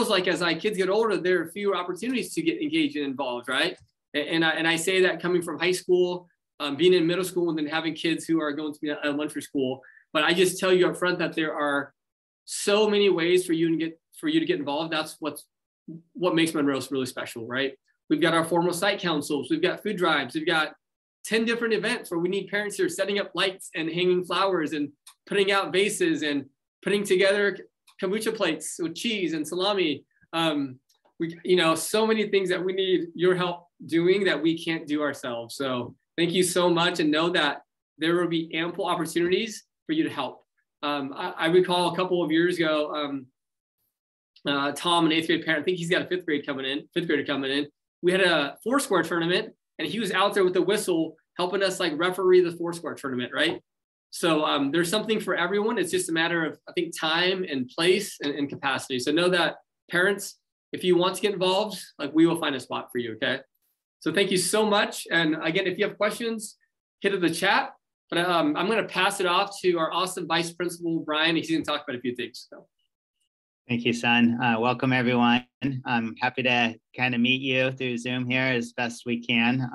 like as kids get older, there are fewer opportunities to get engaged and involved, right? And I say that coming from high school, being in middle school, and then having kids who are going to be at elementary school. But I just tell you up front that there are so many ways for you to get involved. That's what makes Monroe really special, right? We've got our formal site councils, we've got food drives, we've got 10 different events where we need parents here setting up lights and hanging flowers and putting out vases and putting together kombucha plates with cheese and salami. So many things that we need your help doing that we can't do ourselves. So thank you so much, and know that there will be ample opportunities for you to help. I recall a couple of years ago, Tom, an 8th grade parent, I think he's got a 5th grader coming in. We had a Foursquare tournament, and he was out there with the whistle helping us like referee the Foursquare tournament, right? So there's something for everyone. It's just a matter of, I think, time and place and capacity. So know that parents, if you want to get involved, like we will find a spot for you, okay? So thank you so much. And again, if you have questions, hit up the chat. But I'm going to pass it off to our awesome Vice Principal, Brian. He's going to talk about a few things. So. Thank you, Son. Welcome, everyone. I'm happy to kind of meet you through Zoom here as best we can.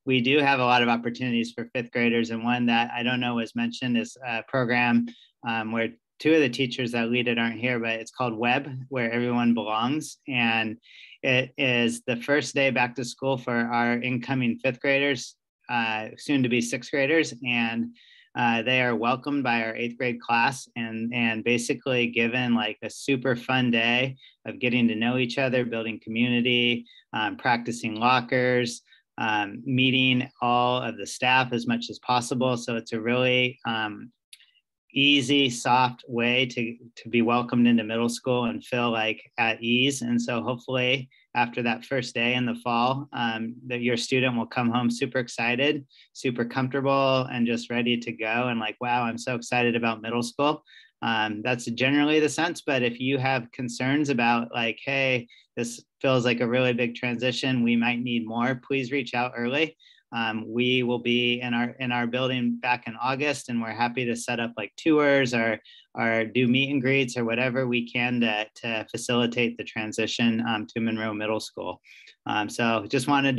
We do have a lot of opportunities for 5th graders, and one that I don't know was mentioned is a program where 2 of the teachers that lead it aren't here, but it's called WEB, Where Everyone Belongs. And it is the first day back to school for our incoming 5th graders, soon to be 6th graders. And they are welcomed by our 8th grade class and basically given like a super fun day of getting to know each other, building community, practicing lockers, meeting all of the staff as much as possible. So it's a really easy, soft way to be welcomed into middle school and feel like at ease. And so hopefully after that first day in the fall, that your student will come home super excited, super comfortable, and just ready to go. And like, wow, I'm so excited about middle school. That's generally the sense. But if you have concerns about like, hey, this feels like a really big transition, we might need more, please reach out early. We will be in our building back in August, and we're happy to set up like tours or do meet and greets or whatever we can to facilitate the transition to Monroe Middle School. So just wanted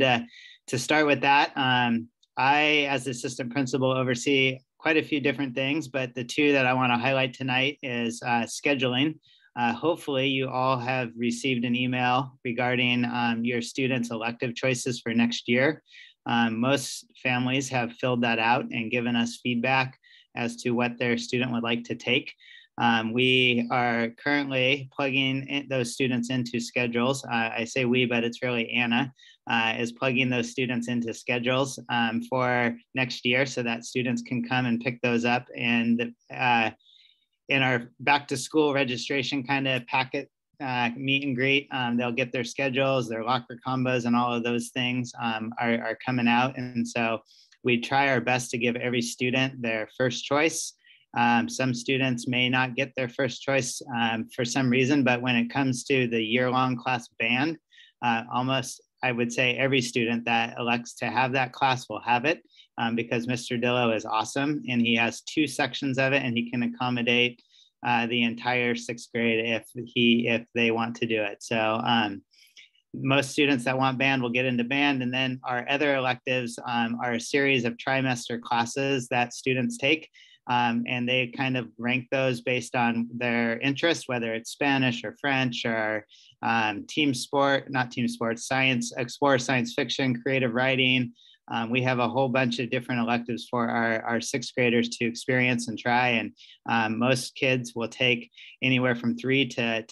to start with that. I, as assistant principal, oversee quite a few different things, but the 2 that I want to highlight tonight is scheduling. Hopefully you all have received an email regarding your students' elective choices for next year. Most families have filled that out and given us feedback as to what their student would like to take. We are currently plugging those students into schedules. I say we, but it's really Anna is plugging those students into schedules for next year so that students can come and pick those up. And in our back to school registration kind of packet meet and greet, they'll get their schedules, their locker combos, and all of those things are coming out. And so we try our best to give every student their first choice. Some students may not get their first choice for some reason, but when it comes to the year-long class band, almost I would say every student that elects to have that class will have it because Mr. Dillo is awesome, and he has 2 sections of it, and he can accommodate the entire 6th grade if they want to do it. So most students that want band will get into band, and then our other electives are a series of trimester classes that students take, and they kind of rank those based on their interest, whether it's Spanish or French or science, explore science fiction, creative writing. We have a whole bunch of different electives for our 6th graders to experience and try. And most kids will take anywhere from 3 to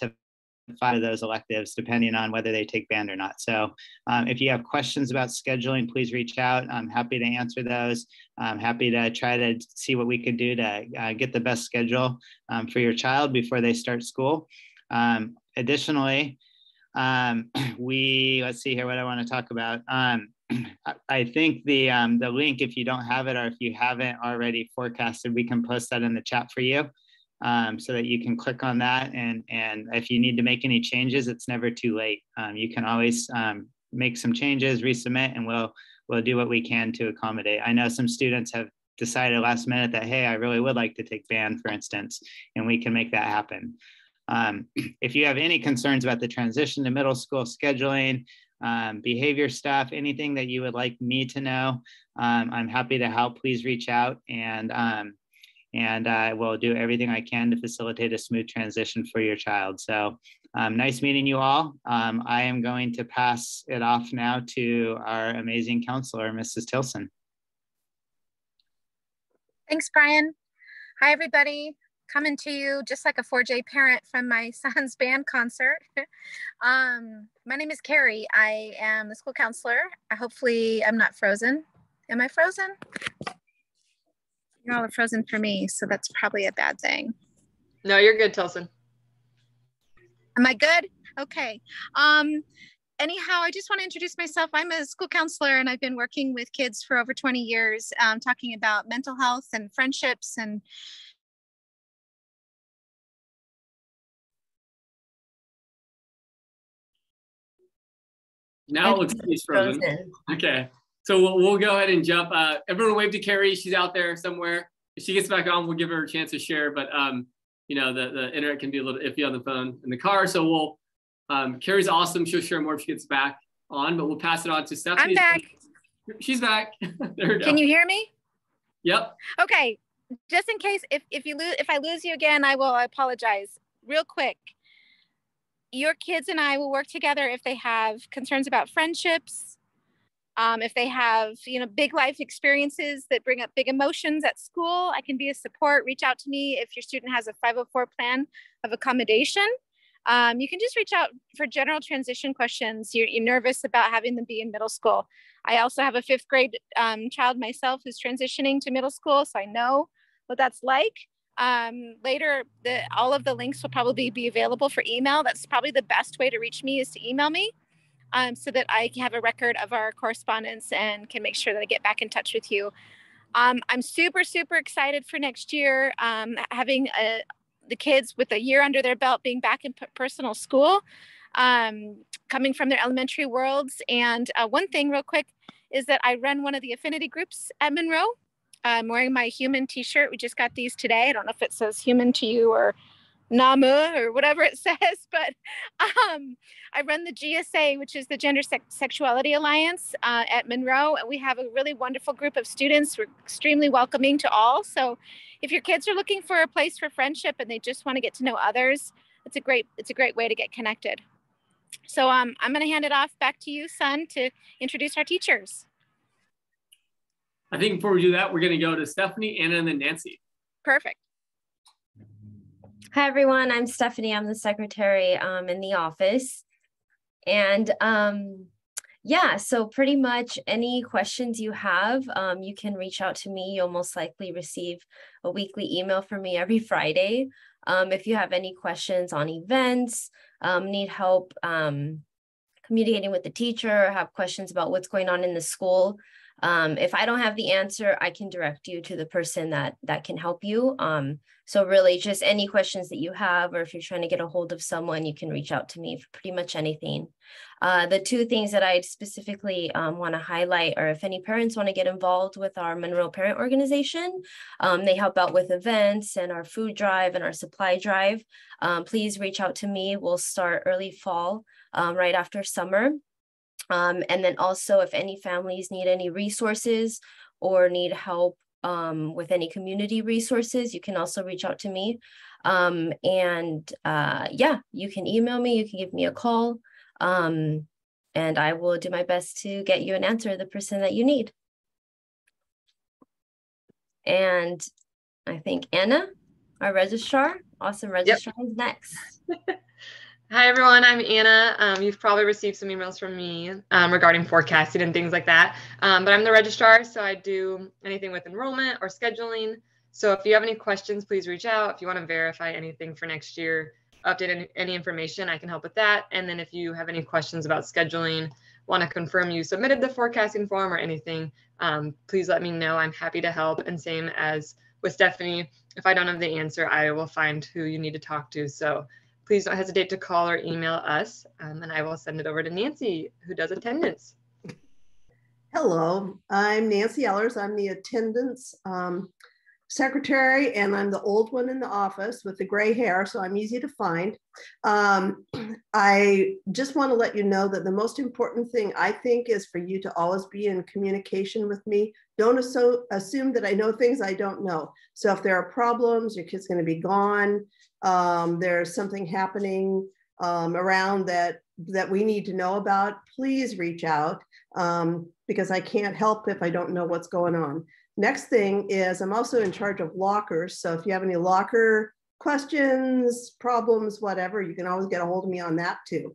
5 of those electives, depending on whether they take band or not. So if you have questions about scheduling, please reach out. I'm happy to answer those. I'm happy to try to see what we could do to get the best schedule for your child before they start school. Additionally, let's see here what I want to talk about. I think the link, if you don't have it or if you haven't already forecasted, we can post that in the chat for you so that you can click on that. And if you need to make any changes, it's never too late. You can always make some changes, resubmit, and we'll do what we can to accommodate. I know some students have decided last minute that, hey, I really would like to take band, for instance, and we can make that happen. If you have any concerns about the transition to middle school scheduling, behavior stuff, anything that you would like me to know, I'm happy to help. Please reach out, and I will do everything I can to facilitate a smooth transition for your child. So nice meeting you all. I am going to pass it off now to our amazing counselor, Mrs. Tilson. Thanks, Brian. Hi, everybody. Coming to you just like a 4J parent from my son's band concert. My name is Carrie. I am the school counselor. Hopefully I'm not frozen. Am I frozen? You all are frozen for me, so that's probably a bad thing. No, you're good, Tilson. Am I good? Okay. Anyhow, I just want to introduce myself. I'm a school counselor, and I've been working with kids for over 20 years, talking about mental health and friendships and now it looks like he's frozen. Okay, so we'll go ahead and jump. Everyone wave to Carrie. She's out there somewhere. If she gets back on, we'll give her a chance to share. But you know, the internet can be a little iffy on the phone in the car. So we'll Carrie's awesome. She'll share more if she gets back on, but we'll pass it on to Stephanie. I'm back. She's back. There we go. Can you hear me? Yep. Okay. Just in case if I lose you again, I apologize. Real quick. Your kids and I will work together if they have concerns about friendships, if they have, you know, big life experiences that bring up big emotions at school. I can be a support. Reach out to me if your student has a 504 plan of accommodation. You can just reach out for general transition questions. You're nervous about having them be in middle school. I also have a 5th grade child myself who's transitioning to middle school, so I know what that's like. Later, all of the links will probably be available for email. That's probably the best way to reach me, is to email me, so that I have a record of our correspondence and can make sure that I get back in touch with you. I'm super, super excited for next year, having the kids with a year under their belt being back in personal school, coming from their elementary worlds. And one thing real quick is that I run one of the affinity groups at Monroe. I'm wearing my human t-shirt. We just got these today. I don't know if it says human to you or NAMU or whatever it says, but I run the GSA, which is the Gender Sexuality Alliance at Monroe. And we have a really wonderful group of students. We're extremely welcoming to all. So if your kids are looking for a place for friendship and they just want to get to know others, it's a great way to get connected. So I'm going to hand it off back to you, Sun, to introduce our teachers. I think before we do that, we're going to go to Stephanie, Anna, and then Nancy. Perfect. Hi, everyone. I'm Stephanie. I'm the secretary in the office. And yeah, so pretty much any questions you have, you can reach out to me. You'll most likely receive a weekly email from me every Friday. If you have any questions on events, need help communicating with the teacher, or have questions about what's going on in the school, if I don't have the answer, I can direct you to the person that can help you. So really just any questions that you have, or if you're trying to get a hold of someone, you can reach out to me for pretty much anything. The 2 things that I specifically want to highlight are, if any parents want to get involved with our Monroe Parent Organization, they help out with events and our food drive and our supply drive. Please reach out to me. We'll start early fall, right after summer. And then also, if any families need any resources or need help with any community resources, you can also reach out to me. Yeah, you can email me, you can give me a call, and I will do my best to get you an answer, the person that you need. And I think Anna, our registrar, awesome registrar, is next. Hi, everyone. I'm Anna. You've probably received some emails from me regarding forecasting and things like that. But I'm the registrar, so I do anything with enrollment or scheduling. So if you have any questions, please reach out. If you want to verify anything for next year, update any information, I can help with that. And then if you have any questions about scheduling, want to confirm you submitted the forecasting form or anything, please let me know. I'm happy to help. And same as with Stephanie, if I don't have the answer, I will find who you need to talk to. So please don't hesitate to call or email us, and I will send it over to Nancy, who does attendance. Hello, I'm Nancy Ellers. I'm the attendance secretary, and I'm the old one in the office with the gray hair, so I'm easy to find. I just want to let you know that the most important thing I think is for you to always be in communication with me. Don't assume that I know things I don't know. So if there are problems, your kid's going to be gone, there's something happening around that we need to know about, please reach out, because I can't help if I don't know what's going on. Next thing is I'm also in charge of lockers. So if you have any locker questions, problems, whatever, you can always get a hold of me on that too.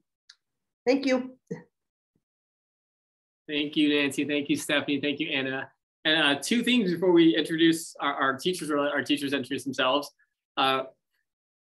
Thank you. Thank you, Nancy. Thank you, Stephanie. Thank you, Anna. And two things before we introduce our teachers, or our teachers introduce themselves.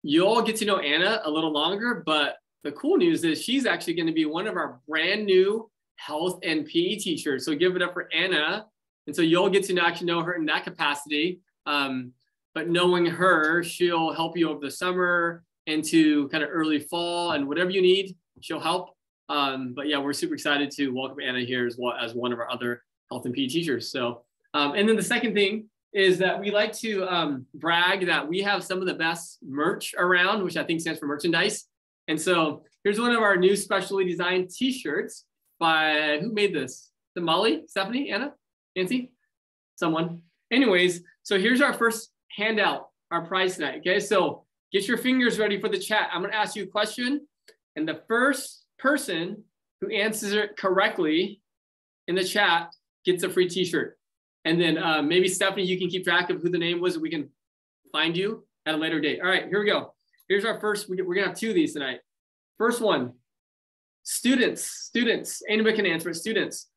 You all get to know Anna a little longer, but the cool news is she's actually going to be one of our brand new health and PE teachers. So give it up for Anna. And so you'll get to actually know her in that capacity. But knowing her, she'll help you over the summer into kind of early fall, and whatever you need, she'll help. But yeah, we're super excited to welcome Anna here as well as one of our other health and PE teachers. So, and then the second thing is that we like to brag that we have some of the best merch around, which I think stands for merchandise. And so here's one of our new specially designed t-shirts by, who made this? The Molly, Stephanie, Anna? Nancy? Someone. Anyways, so here's our first handout, our prize tonight, okay? So get your fingers ready for the chat. I'm gonna ask you a question, and the first person who answers it correctly in the chat gets a free t-shirt. And then maybe Stephanie, you can keep track of who the name was, and we can find you at a later date. All right, here we go. Here's our first, we're gonna have two of these tonight. First one, students, anybody can answer it, students.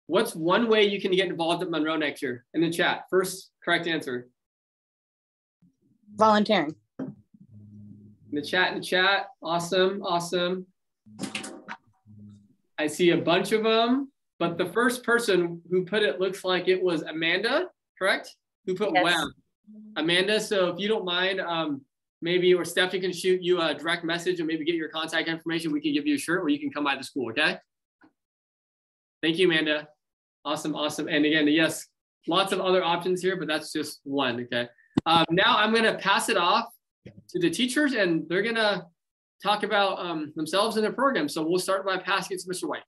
What's one way you can get involved at Monroe next year? In the chat, first correct answer. Volunteering. In the chat, awesome. I see a bunch of them, but the first person who put it looks like it was Amanda, correct? Who put Yes. web. Amanda, so if you don't mind, maybe, or Stephanie can shoot you a direct message and maybe get your contact information. We can give you a shirt, or you can come by the school, okay? Thank you, Amanda. Awesome. And again, yes, lots of other options here, but that's just one, okay? Now I'm gonna pass it off to the teachers, and they're gonna talk about themselves and their program. So we'll start by passing it to Mr. White.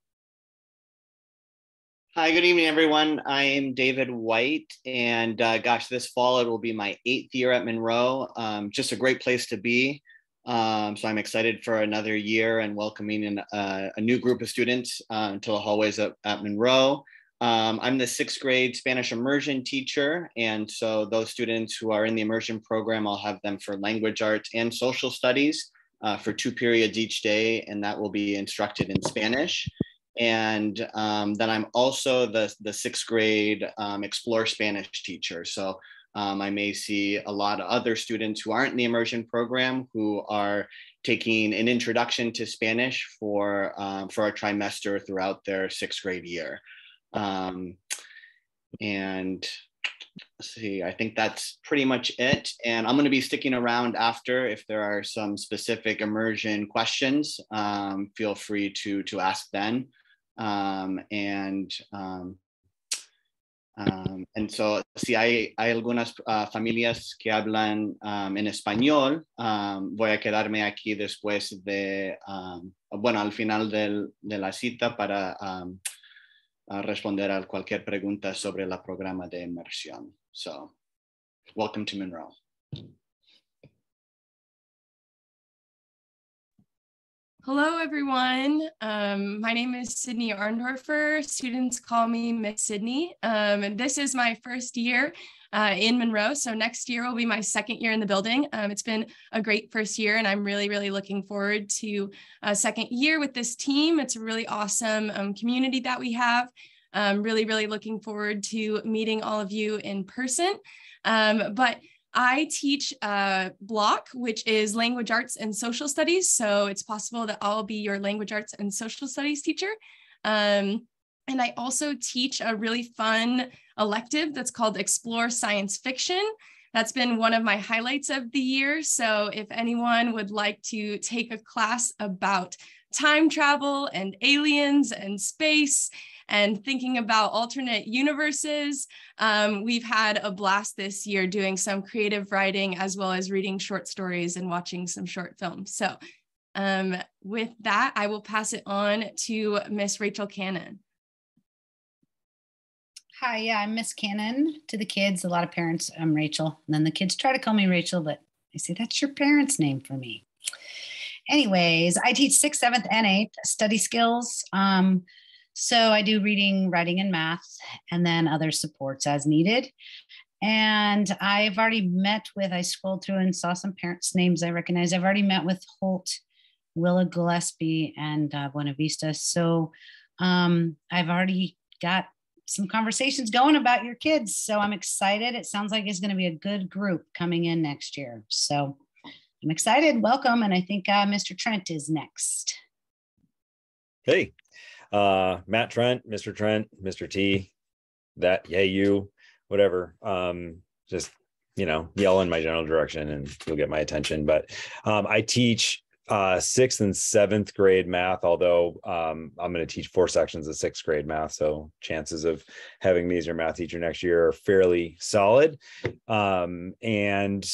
Hi, good evening, everyone. I am David White, and gosh, this fall it will be my 8th year at Monroe. Just a great place to be. So I'm excited for another year and welcoming in a new group of students into the hallways at Monroe. I'm the 6th grade Spanish immersion teacher, and so those students who are in the immersion program, I'll have them for language arts and social studies for 2 periods each day, and that will be instructed in Spanish. And then I'm also the 6th grade Explore Spanish teacher. So I may see a lot of other students who aren't in the immersion program who are taking an introduction to Spanish for a trimester throughout their 6th grade year. And let's see, I think that's pretty much it. And I'm going to be sticking around after. If there are some specific immersion questions, feel free to ask then. And so, si hay algunas familias que hablan en español, voy a quedarme aquí después de, bueno, al final de la cita para responder a cualquier pregunta sobre el programa de inmersión. So, welcome to Monroe. Hello, everyone. My name is Sydney Arndorfer. Students call me Miss Sydney. And this is my first year in Monroe. So next year will be my 2nd year in the building. It's been a great first year, and I'm really, really looking forward to a 2nd year with this team. It's a really awesome community that we have. Really, really looking forward to meeting all of you in person. But I teach block, which is language arts and social studies. So it's possible that I'll be your language arts and social studies teacher. And I also teach a really fun elective that's called Explore Science Fiction. That's been one of my highlights of the year. So if anyone would like to take a class about time travel and aliens and space and thinking about alternate universes. We've had a blast this year doing some creative writing as well as reading short stories and watching some short films. So with that, I will pass it on to Miss Rachel Cannon. Hi, yeah, I'm Miss Cannon to the kids. A lot of parents, I'm Rachel. And then the kids try to call me Rachel, but I say, that's your parents' name for me. Anyways, I teach 6th, 7th, and 8th study skills. So I do reading, writing, and math, and then other supports as needed. And I've already met with, I scrolled through and saw some parents' names I recognize. I've already met with Holt, Willa Gillespie, and Buena Vista. So I've already got some conversations going about your kids. So I'm excited. It sounds like it's going to be a good group coming in next year. So I'm excited. Welcome. And I think Mr. Trent is next. Hey, Matt Trent, Mr. T, that, yeah, you, whatever. Just, yell in my general direction and you'll get my attention. But I teach 6th and 7th grade math, although I'm going to teach 4 sections of 6th grade math. So chances of having me as your math teacher next year are fairly solid. And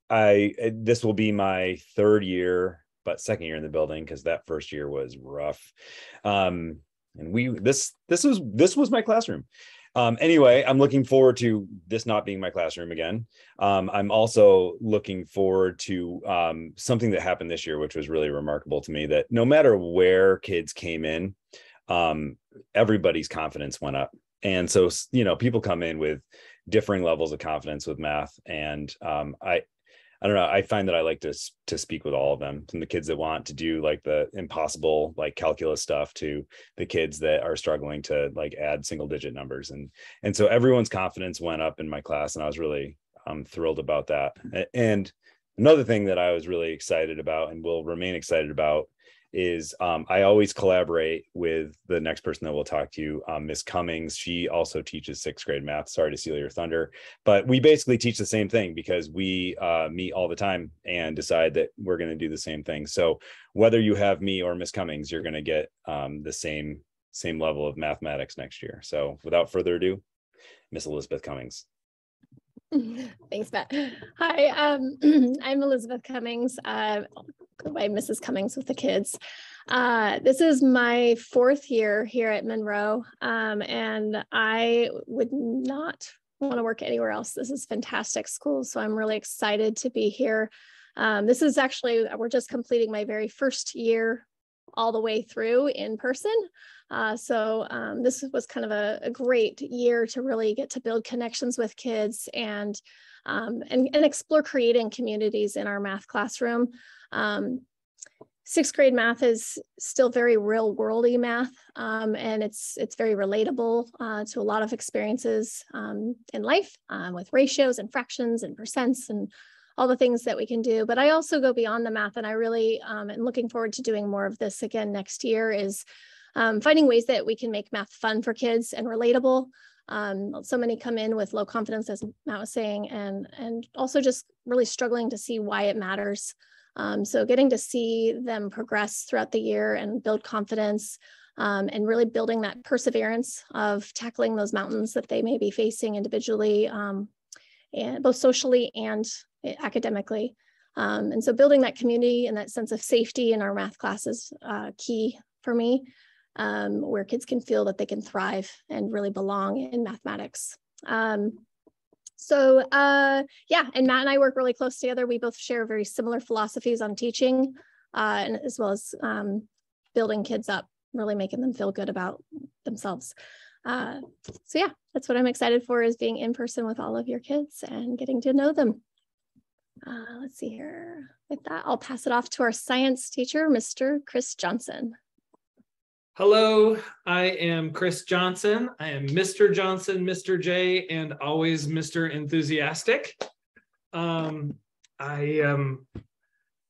this will be my 3rd year, but 2nd year in the building because that 1st year was rough. And this was my classroom. Anyway, I'm looking forward to this not being my classroom again. I'm also looking forward to something that happened this year, which was really remarkable to me, that no matter where kids came in, everybody's confidence went up. And so, people come in with differing levels of confidence with math. And I don't know. I find that I like to speak with all of them, from the kids that want to do like the impossible, like calculus stuff, to the kids that are struggling to like add single digit numbers. And so everyone's confidence went up in my class, and I was really thrilled about that. And another thing that I was really excited about and will remain excited about is I always collaborate with the next person that we'll talk to, Miss Cummings. She also teaches 6th grade math. Sorry to steal your thunder, but we basically teach the same thing because we meet all the time and decide that we're going to do the same thing. So whether you have me or Miss Cummings, you're going to get the same level of mathematics next year. So without further ado, Miss Elizabeth Cummings. Thanks, Matt. Hi, I'm Elizabeth Cummings. Go by Mrs. Cummings with the kids. This is my 4th year here at Monroe, and I would not want to work anywhere else. This is fantastic school, so I'm really excited to be here. This is actually, we're just completing my very first year all the way through in person. So this was kind of a great year to really get to build connections with kids and explore creating communities in our math classroom. 6th grade math is still very real worldy math, and it's very relatable to a lot of experiences in life with ratios and fractions and percents and all the things that we can do. But I also go beyond the math, and I really am looking forward to doing more of this again next year, is finding ways that we can make math fun for kids and relatable. So many come in with low confidence, as Matt was saying, and also just really struggling to see why it matters. So getting to see them progress throughout the year and build confidence, and really building that perseverance of tackling those mountains that they may be facing individually, and both socially and academically. And so building that community and that sense of safety in our math class is key for me, where kids can feel that they can thrive and really belong in mathematics. Yeah, and Matt and I work really close together. We both share very similar philosophies on teaching, and as well as building kids up, really making them feel good about themselves. So yeah, that's what I'm excited for, is being in person with all of your kids and getting to know them. Let's see here. With that, I'll pass it off to our science teacher, Mr. Chris Johnson. Hello, I am Chris Johnson. I am Mr. Johnson, Mr. J, and always Mr. Enthusiastic. I am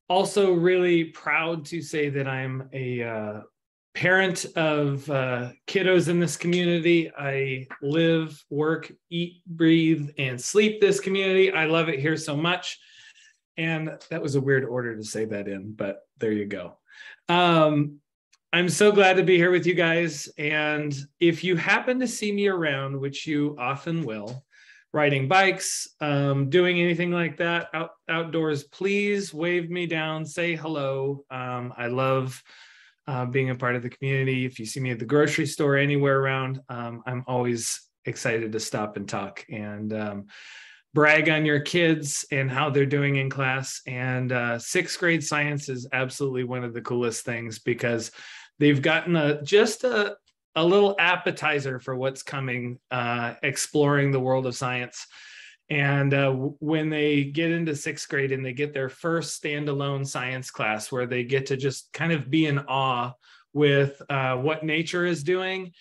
also really proud to say that I'm a parent of kiddos in this community. I live, work, eat, breathe, and sleep this community. I love it here so much. And that was a weird order to say that in, but there you go. I'm so glad to be here with you guys. And if you happen to see me around, which you often will, riding bikes, doing anything like that outdoors, please wave me down, say hello. I love being a part of the community. If you see me at the grocery store, anywhere around, I'm always excited to stop and talk and brag on your kids and how they're doing in class. And sixth grade science is absolutely one of the coolest things because they've gotten just a little appetizer for what's coming, exploring the world of science. And when they get into sixth grade and they get their first standalone science class where they get to just kind of be in awe with what nature is doing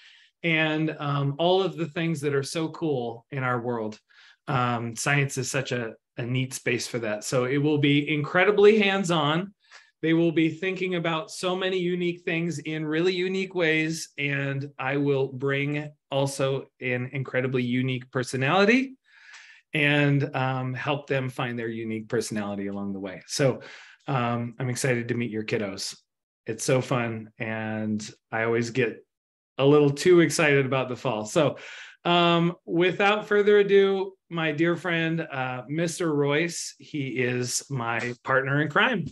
and all of the things that are so cool in our world. Science is such a neat space for that. So it will be incredibly hands-on. They will be thinking about so many unique things in really unique ways. And I will bring also an incredibly unique personality and help them find their unique personality along the way. So I'm excited to meet your kiddos. It's so fun. And I always get a little too excited about the fall. So without further ado, my dear friend, Mr. Royce, he is my partner in crime.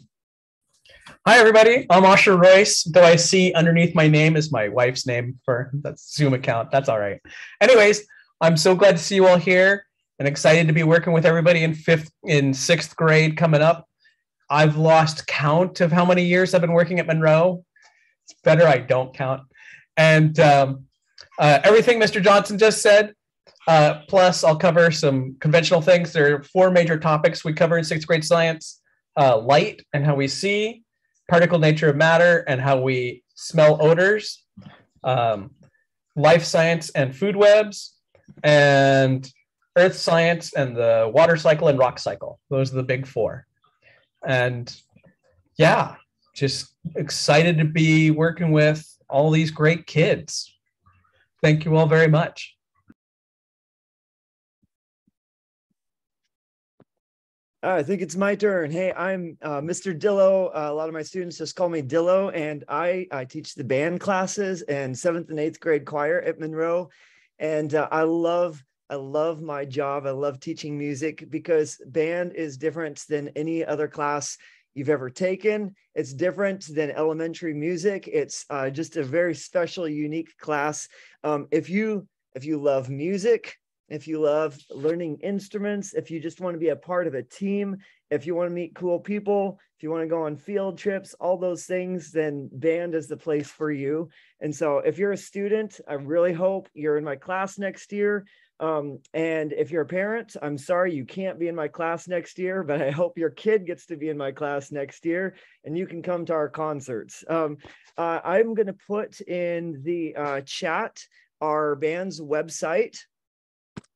Hi, everybody. I'm Osher Royce, though I see underneath my name is my wife's name for that Zoom account. That's all right. Anyways, I'm so glad to see you all here and excited to be working with everybody in sixth grade coming up. I've lost count of how many years I've been working at Monroe. It's better I don't count. And everything Mr. Johnson just said, plus I'll cover some conventional things. There are 4 major topics we cover in sixth grade science: light and how we see, particle nature of matter and how we smell odors, life science and food webs, and earth science and the water cycle and rock cycle. Those are the big 4. And yeah, just excited to be working with all these great kids. Thank you all very much. I think it's my turn. Hey, I'm Mr. Dillo. A lot of my students just call me Dillo, and I teach the band classes and 7th and 8th grade choir at Monroe. And I love my job. I love teaching music because band is different than any other class you've ever taken. It's different than elementary music. It's just a very special, unique class. If you love music, if you love learning instruments, if you just want to be a part of a team, if you want to meet cool people, if you want to go on field trips, all those things, then band is the place for you. And so if you're a student, I really hope you're in my class next year. And if you're a parent, I'm sorry you can't be in my class next year, but I hope your kid gets to be in my class next year and you can come to our concerts. I'm going to put in the chat our band's website,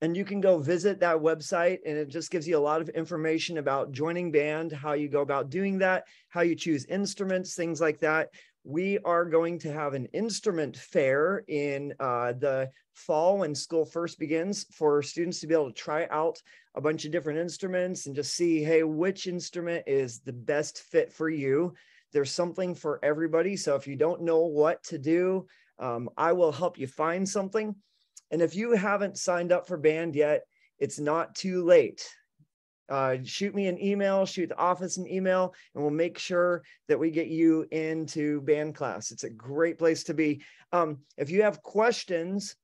and you can go visit that website, and it just gives you a lot of information about joining band, how you go about doing that, how you choose instruments, things like that. We are going to have an instrument fair in the fall when school first begins for students to be able to try out a bunch of different instruments and just see, hey, which instrument is the best fit for you. There's something for everybody. So if you don't know what to do, I will help you find something. And if you haven't signed up for band yet, it's not too late. Shoot me an email, shoot the office an email, and we'll make sure that we get you into band class. It's a great place to be. If you have questions,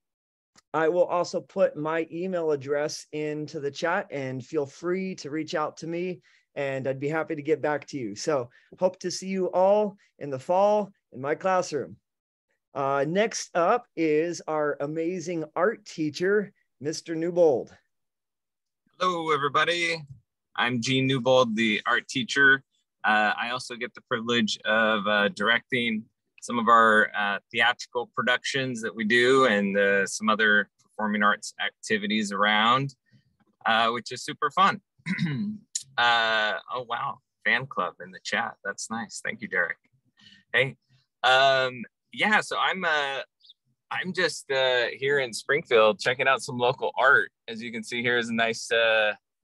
I will also put my email address into the chat, and feel free to reach out to me, and I'd be happy to get back to you. So hope to see you all in the fall in my classroom. Next up is our amazing art teacher, Mr. Newbold. Hello, everybody. I'm Gene Newbold, the art teacher. I also get the privilege of directing some of our theatrical productions that we do and some other performing arts activities around, which is super fun. Oh, wow. Fan club in the chat. That's nice. Thank you, Derek. Hey. Yeah, so I'm just here in Springfield checking out some local art. As you can see, here is a nice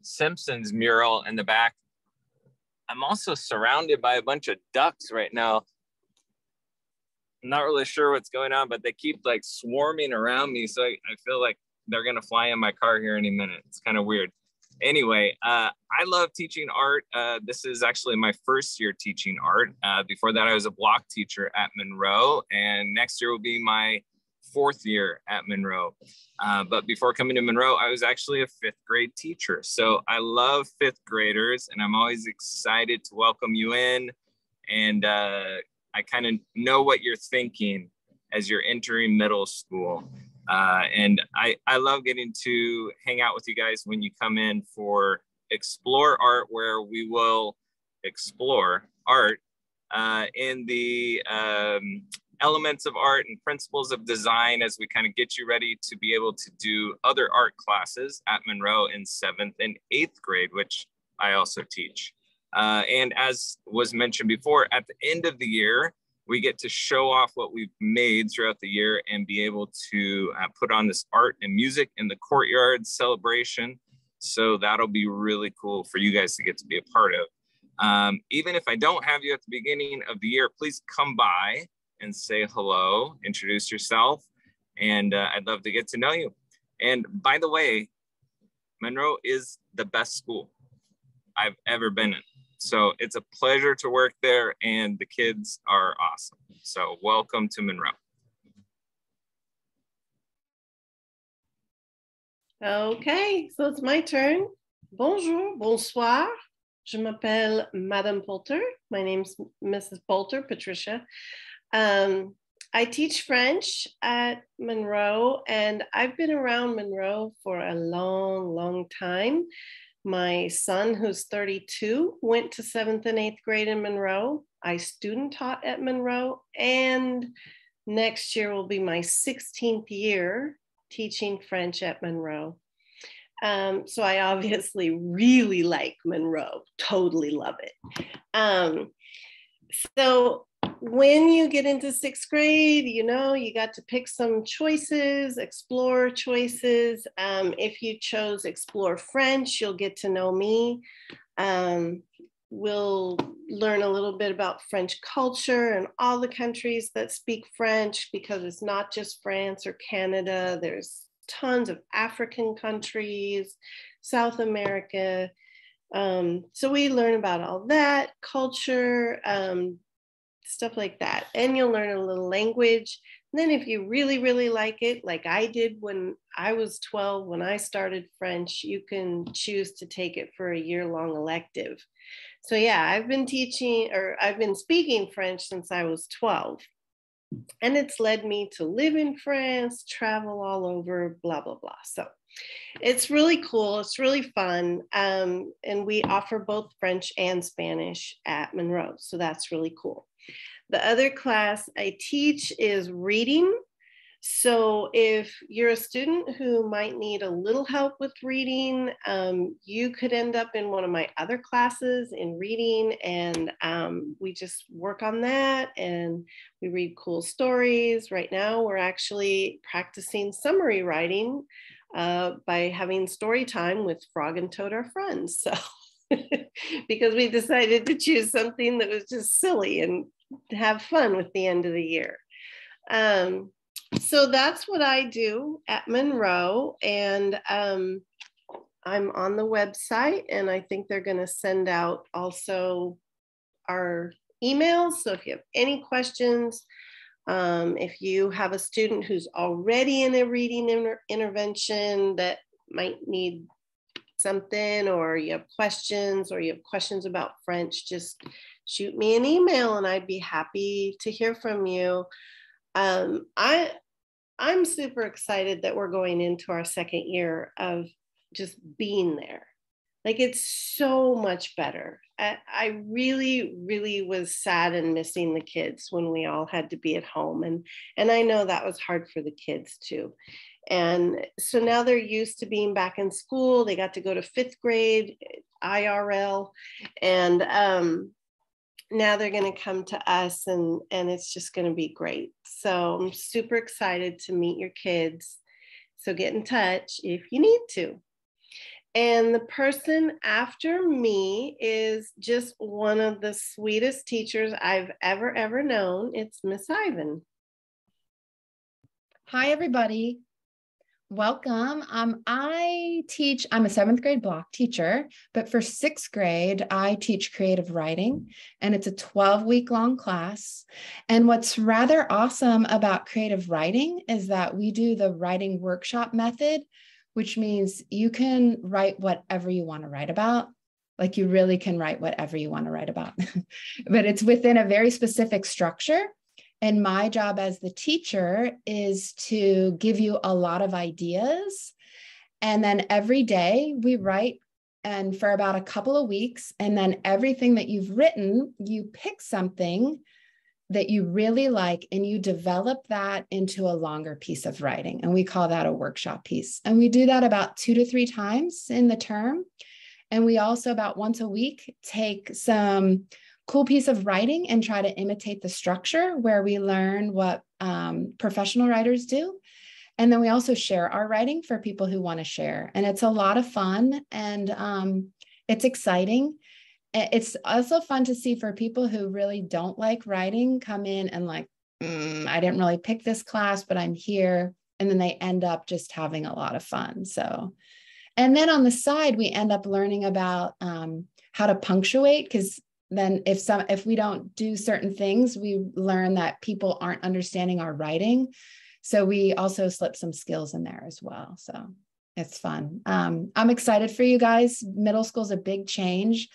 Simpsons mural in the back. I'm also surrounded by a bunch of ducks right now. I'm not really sure what's going on, but they keep like swarming around me. So I feel like they're going to fly in my car here any minute. It's kind of weird. Anyway, I love teaching art. This is actually my first year teaching art. Before that, I was a block teacher at Monroe, and next year will be my 4th year at Monroe. But before coming to Monroe, I was actually a 5th grade teacher. So I love 5th graders, and I'm always excited to welcome you in. And I kind of know what you're thinking as you're entering middle school. And I love getting to hang out with you guys when you come in for Explore Art, where we will explore art in the elements of art and principles of design as we kind of get you ready to be able to do other art classes at Monroe in 7th and 8th grade, which I also teach. And as was mentioned before, at the end of the year, we get to show off what we've made throughout the year and be able to put on this art and music in the courtyard celebration. So that'll be really cool for you guys to get to be a part of. Even if I don't have you at the beginning of the year, please come by and say hello, introduce yourself, and I'd love to get to know you. And by the way, Monroe is the best school I've ever been in. So it's a pleasure to work there, and the kids are awesome. So welcome to Monroe. Okay, so it's my turn. Bonjour, bonsoir. Je m'appelle Madame Poulter. My name's Mrs. Poulter, Patricia. I teach French at Monroe, and I've been around Monroe for a long, long time. My son, who's 32, went to 7th and 8th grade in Monroe. I student taught at Monroe, and next year will be my 16th year teaching French at Monroe. So I obviously really like Monroe, totally love it. So when you get into 6th grade, you know, you got to pick some choices, explore choices. If you chose Explore French, you'll get to know me. We'll learn a little bit about French culture and all the countries that speak French, because it's not just France or Canada. There's tons of African countries, South America. So we learn about all that, culture, stuff like that. And you'll learn a little language. And then if you really, really like it, like I did when I was 12, when I started French, you can choose to take it for a year-long elective. So yeah, I've been speaking French since I was 12. And it's led me to live in France, travel all over, blah, blah, blah. So it's really cool. It's really fun. And we offer both French and Spanish at Monroe. So that's really cool. The other class I teach is reading. So if you're a student who might need a little help with reading, you could end up in one of my other classes in reading, and we just work on that and we read cool stories. Right now, we're actually practicing summary writing by having story time with Frog and Toad, our friends. So because we decided to choose something that was just silly and to have fun with the end of the year. So that's what I do at Monroe, and I'm on the website, and I think they're going to send out also our emails. So if you have any questions, if you have a student who's already in a reading intervention that might need something, or you have questions about French, just shoot me an email and I'd be happy to hear from you. I'm super excited that we're going into our 2nd year of just being there. Like, it's so much better. I really, really was sad and missing the kids when we all had to be at home. And I know that was hard for the kids too. And so now they're used to being back in school. They got to go to 5th grade, IRL, and now they're going to come to us, and it's just going to be great. So I'm super excited to meet your kids. So get in touch if you need to. And the person after me is just one of the sweetest teachers I've ever known. It's Miss Ivan. Hi, everybody. Welcome. I'm a 7th grade block teacher, but for 6th grade, I teach creative writing, and it's a 12-week long class. And what's rather awesome about creative writing is that we do the writing workshop method, which means you can write whatever you want to write about. Like, you really can write whatever you want to write about, but it's within a very specific structure. And my job as the teacher is to give you a lot of ideas. And then every day we write, and for about a couple of weeks, and then everything that you've written, you pick something that you really like and you develop that into a longer piece of writing. And we call that a workshop piece. And we do that about 2 to 3 times in the term. And we also about once a week take some cool piece of writing and try to imitate the structure, where we learn what professional writers do. And then we also share our writing for people who want to share. And it's a lot of fun, and it's exciting. It's also fun to see for people who really don't like writing come in and like, I didn't really pick this class, but I'm here. And then they end up just having a lot of fun. So, and then on the side, we end up learning about how to punctuate, because then if we don't do certain things, we learn that people aren't understanding our writing. So we also slip some skills in there as well. So it's fun. I'm excited for you guys. Middle school is a big change.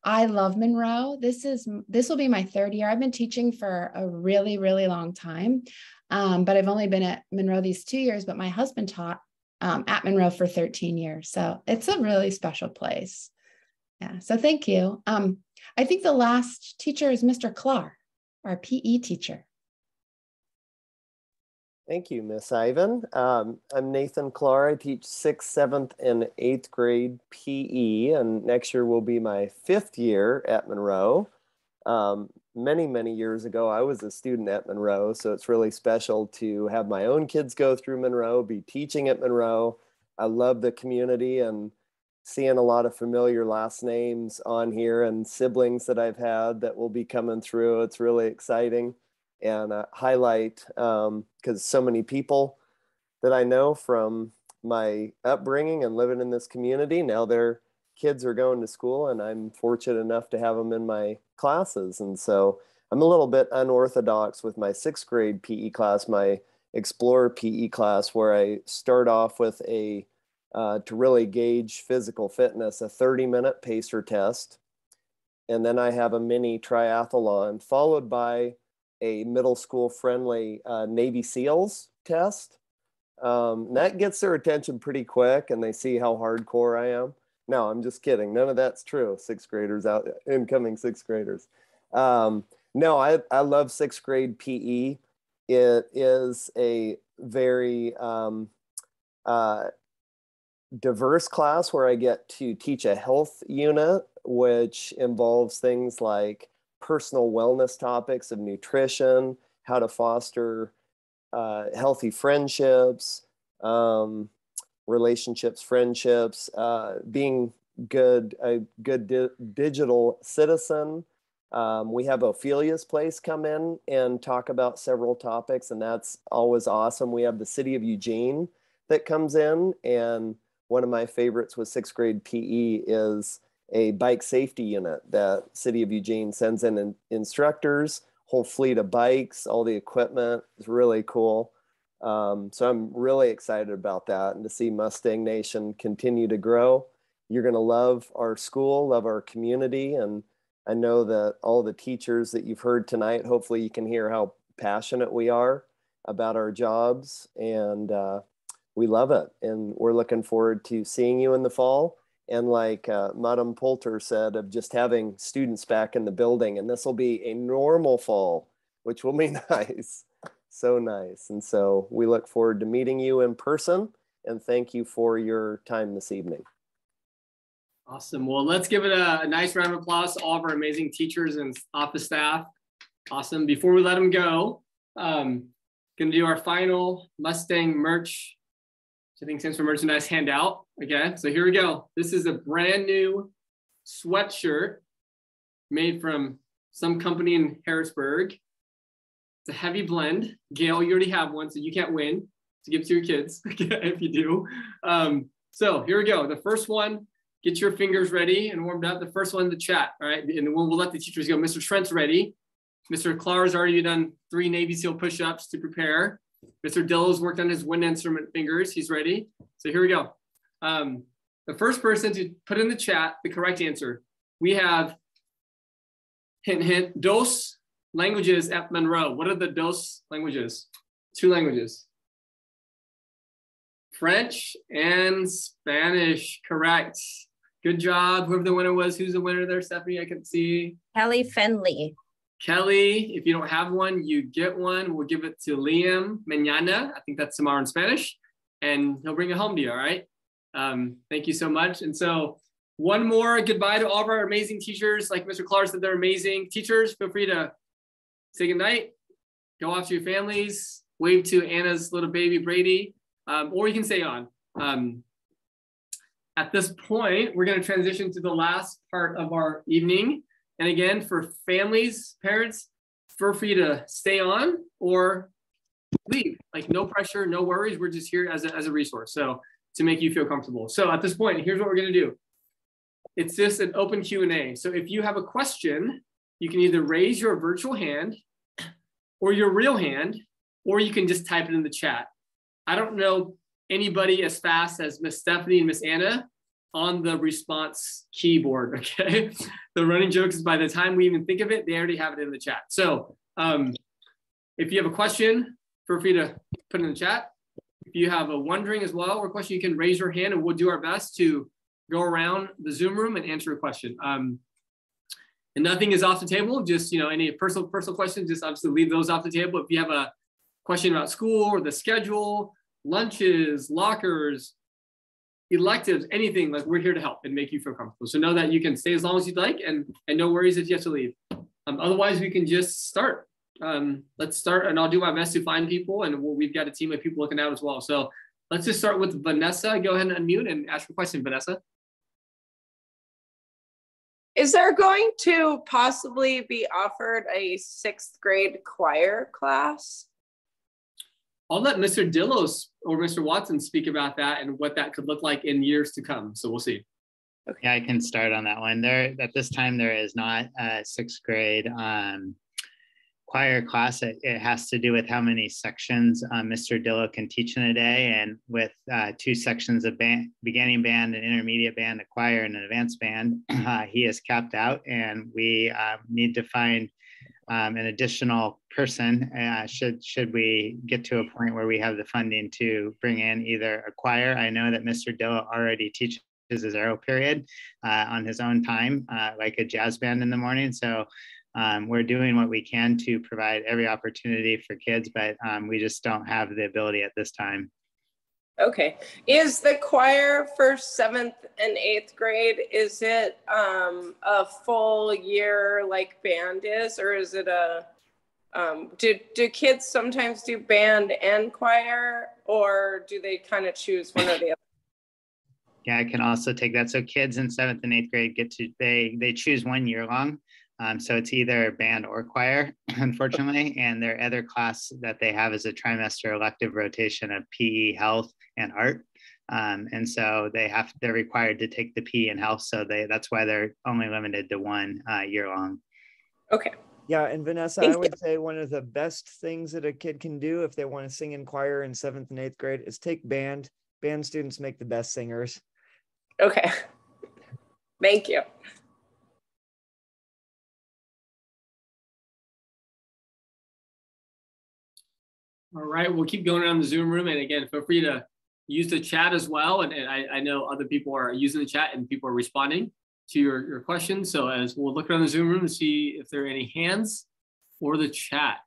I love Monroe. This will be my 3rd year. I've been teaching for a really, really long time, but I've only been at Monroe these 2 years, but my husband taught at Monroe for 13 years. So it's a really special place. Yeah, so thank you. I think the last teacher is Mr. Clark, our PE teacher. Thank you, Miss Ivan. I'm Nathan Clark. I teach 6th, 7th, and 8th grade PE, and next year will be my 5th year at Monroe. Many, many years ago, I was a student at Monroe, so it's really special to have my own kids go through Monroe, be teaching at Monroe. I love the community and seeing a lot of familiar last names on here and siblings that I've had that will be coming through. It's really exciting, and highlight because so many people that I know from my upbringing and living in this community, now their kids are going to school, and I'm fortunate enough to have them in my classes. And so I'm a little bit unorthodox with my 6th grade PE class, my Explorer PE class, where I start off with to really gauge physical fitness, a 30-minute pacer test. And then I have a mini triathlon, followed by a middle school friendly Navy SEALs test. That gets their attention pretty quick, and they see how hardcore I am. No, I'm just kidding. None of that's true. 6th graders out, incoming 6th graders. No, I love 6th grade PE. It is a very diverse class where I get to teach a health unit, which involves things like personal wellness topics of nutrition, how to foster healthy friendships, relationships, friendships, being a good digital citizen. We have Ophelia's Place come in and talk about several topics, and that's always awesome. We have the City of Eugene that comes in, and one of my favorites with 6th grade PE is a bike safety unit that City of Eugene sends in instructors, whole fleet of bikes, all the equipment is really cool. So I'm really excited about that, and to see Mustang Nation continue to grow. You're going to love our school, love our community, and I know that all the teachers that you've heard tonight, hopefully you can hear how passionate we are about our jobs, and we love it. And we're looking forward to seeing you in the fall. And like Madam Poulter said, of just having students back in the building, and this will be a normal fall, which will be nice. So nice. And so we look forward to meeting you in person, and thank you for your time this evening. Awesome. Well, let's give it a nice round of applause to all of our amazing teachers and office staff. Awesome. Before we let them go, going to do our final Mustang merch I think stands for merchandise handout. Okay, so here we go. This is a brand new sweatshirt made from some company in Harrisburg. It's a heavy blend. Gail, you already have one, so you can't win to give to your kids if you do. So here we go. The first one, get your fingers ready and warmed up. The first one in the chat, all right? And we'll let the teachers go. Mr. Trent's ready. Mr. Clark's already done 3 Navy SEAL push-ups to prepare. Mr. Dillow's worked on his wind instrument fingers. He's ready. So here we go. The first person to put in the chat the correct answer. We have, hint, hint, dos languages at Monroe. What are the dos languages? 2 languages. French and Spanish, correct. Good job. Whoever the winner was, who's the winner there, Stephanie? I can see. Kelly Fenley. Kelly, if you don't have one, you get one. We'll give it to Liam Mañana. I think that's tomorrow in Spanish. And he'll bring it home to you, all right? Thank you so much. And so one more goodbye to all of our amazing teachers. Like Mr. Clark said, they're amazing. Teachers, feel free to say goodnight, go off to your families, wave to Anna's little baby, Brady, or you can stay on. At this point, we're going to transition to the last part of our evening. And again, for families, parents, feel free to stay on or leave. Like no pressure, no worries. We're just here as a resource. So to make you feel comfortable. So at this point, here's what we're going to do. It's just an open Q&A. So if you have a question, you can either raise your virtual hand or your real hand, or you can just type it in the chat. I don't know anybody as fast as Miss Stephanie and Miss Anna on the response keyboard, okay? The running joke is by the time we even think of it, they already have it in the chat. So if you have a question, feel free to put it in the chat. If you have a wondering as well or a question, you can raise your hand and we'll do our best to go around the Zoom room and answer a question. And nothing is off the table, just any personal questions, just obviously leave those off the table. If you have a question about school or the schedule, lunches, lockers, electives, anything, like we're here to help and make you feel comfortable. So know that you can stay as long as you'd like and no worries if you have to leave. Otherwise, we can just start. Let's start and I'll do my best to find people and we've got a team of people looking out as well. So let's just start with Vanessa. Go ahead and unmute and ask your question, Vanessa. Is there going to possibly be offered a 6th grade choir class? I'll let Mr. Dillos or Mr. Watson speak about that and what that could look like in years to come. So we'll see. Okay. Yeah, I can start on that one. There, at this time, there is not a 6th grade choir class. It has to do with how many sections Mr. Dillo can teach in a day, and with 2 sections of band, beginning band and intermediate band, a choir and an advanced band, he is capped out, and we need to find an additional person should we get to a point where we have the funding to bring in either a choir. I know that Mr. Dillo already teaches his aero period on his own time, like a jazz band in the morning. So we're doing what we can to provide every opportunity for kids, but we just don't have the ability at this time. Okay. Is the choir for 7th and 8th grade, is it a full year like band is, or is it a, do kids sometimes do band and choir, or do they kind of choose one or the other? Yeah, I can also take that. So kids in 7th and 8th grade get to, they choose 1 year long. So it's either band or choir, unfortunately, and their other class that they have is a trimester elective rotation of PE, health, and art. And so they're required to take the PE and health. So that's why they're only limited to 1 year long. Okay. Yeah, and Vanessa, I would say one of the best things that a kid can do if they want to sing in choir in 7th and 8th grade is take band. Band students make the best singers. Okay. Thank you. All right, we'll keep going around the Zoom room. And again, feel free to use the chat as well. And I know other people are using the chat and people are responding to your questions. So as we'll look around the Zoom room and see if there are any hands or the chat.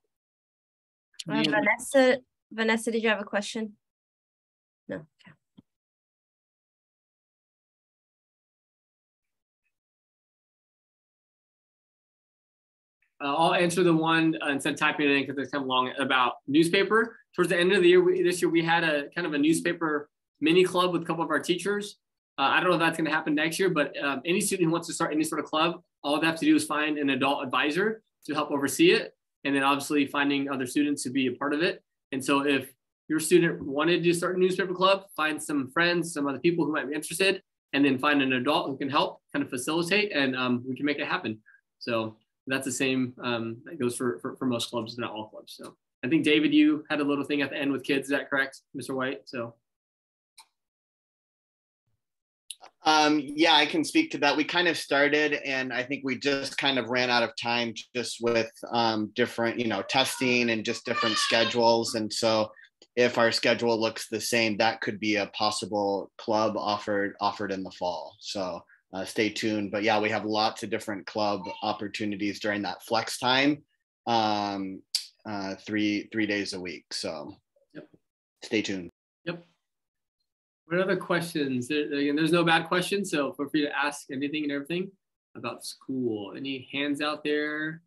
Vanessa, did you have a question? No. Okay. I'll answer the one instead of typing it in because it's kind of long about newspaper. Towards the end of the year, this year we had a kind of a newspaper mini club with a couple of our teachers. I don't know if that's going to happen next year, but any student who wants to start any sort of club, all they have to do is find an adult advisor to help oversee it. And then obviously finding other students to be a part of it. And so if your student wanted to start a newspaper club, find some friends, some other people who might be interested, and then find an adult who can help kind of facilitate, and we can make it happen. So that's the same, that goes for most clubs, not all clubs. So I think, David, you had a little thing at the end with kids, is that correct, Mr. White? So. Yeah, I can speak to that. We kind of started, and I think we just kind of ran out of time just with different, testing and just different schedules. And so if our schedule looks the same, that could be a possible club offered in the fall. So stay tuned. But yeah, we have lots of different club opportunities during that flex time, 3 days a week. So yep. Stay tuned. Yep. What other questions? Again, there's no bad questions, so feel free to ask anything and everything about school. Any hands out there?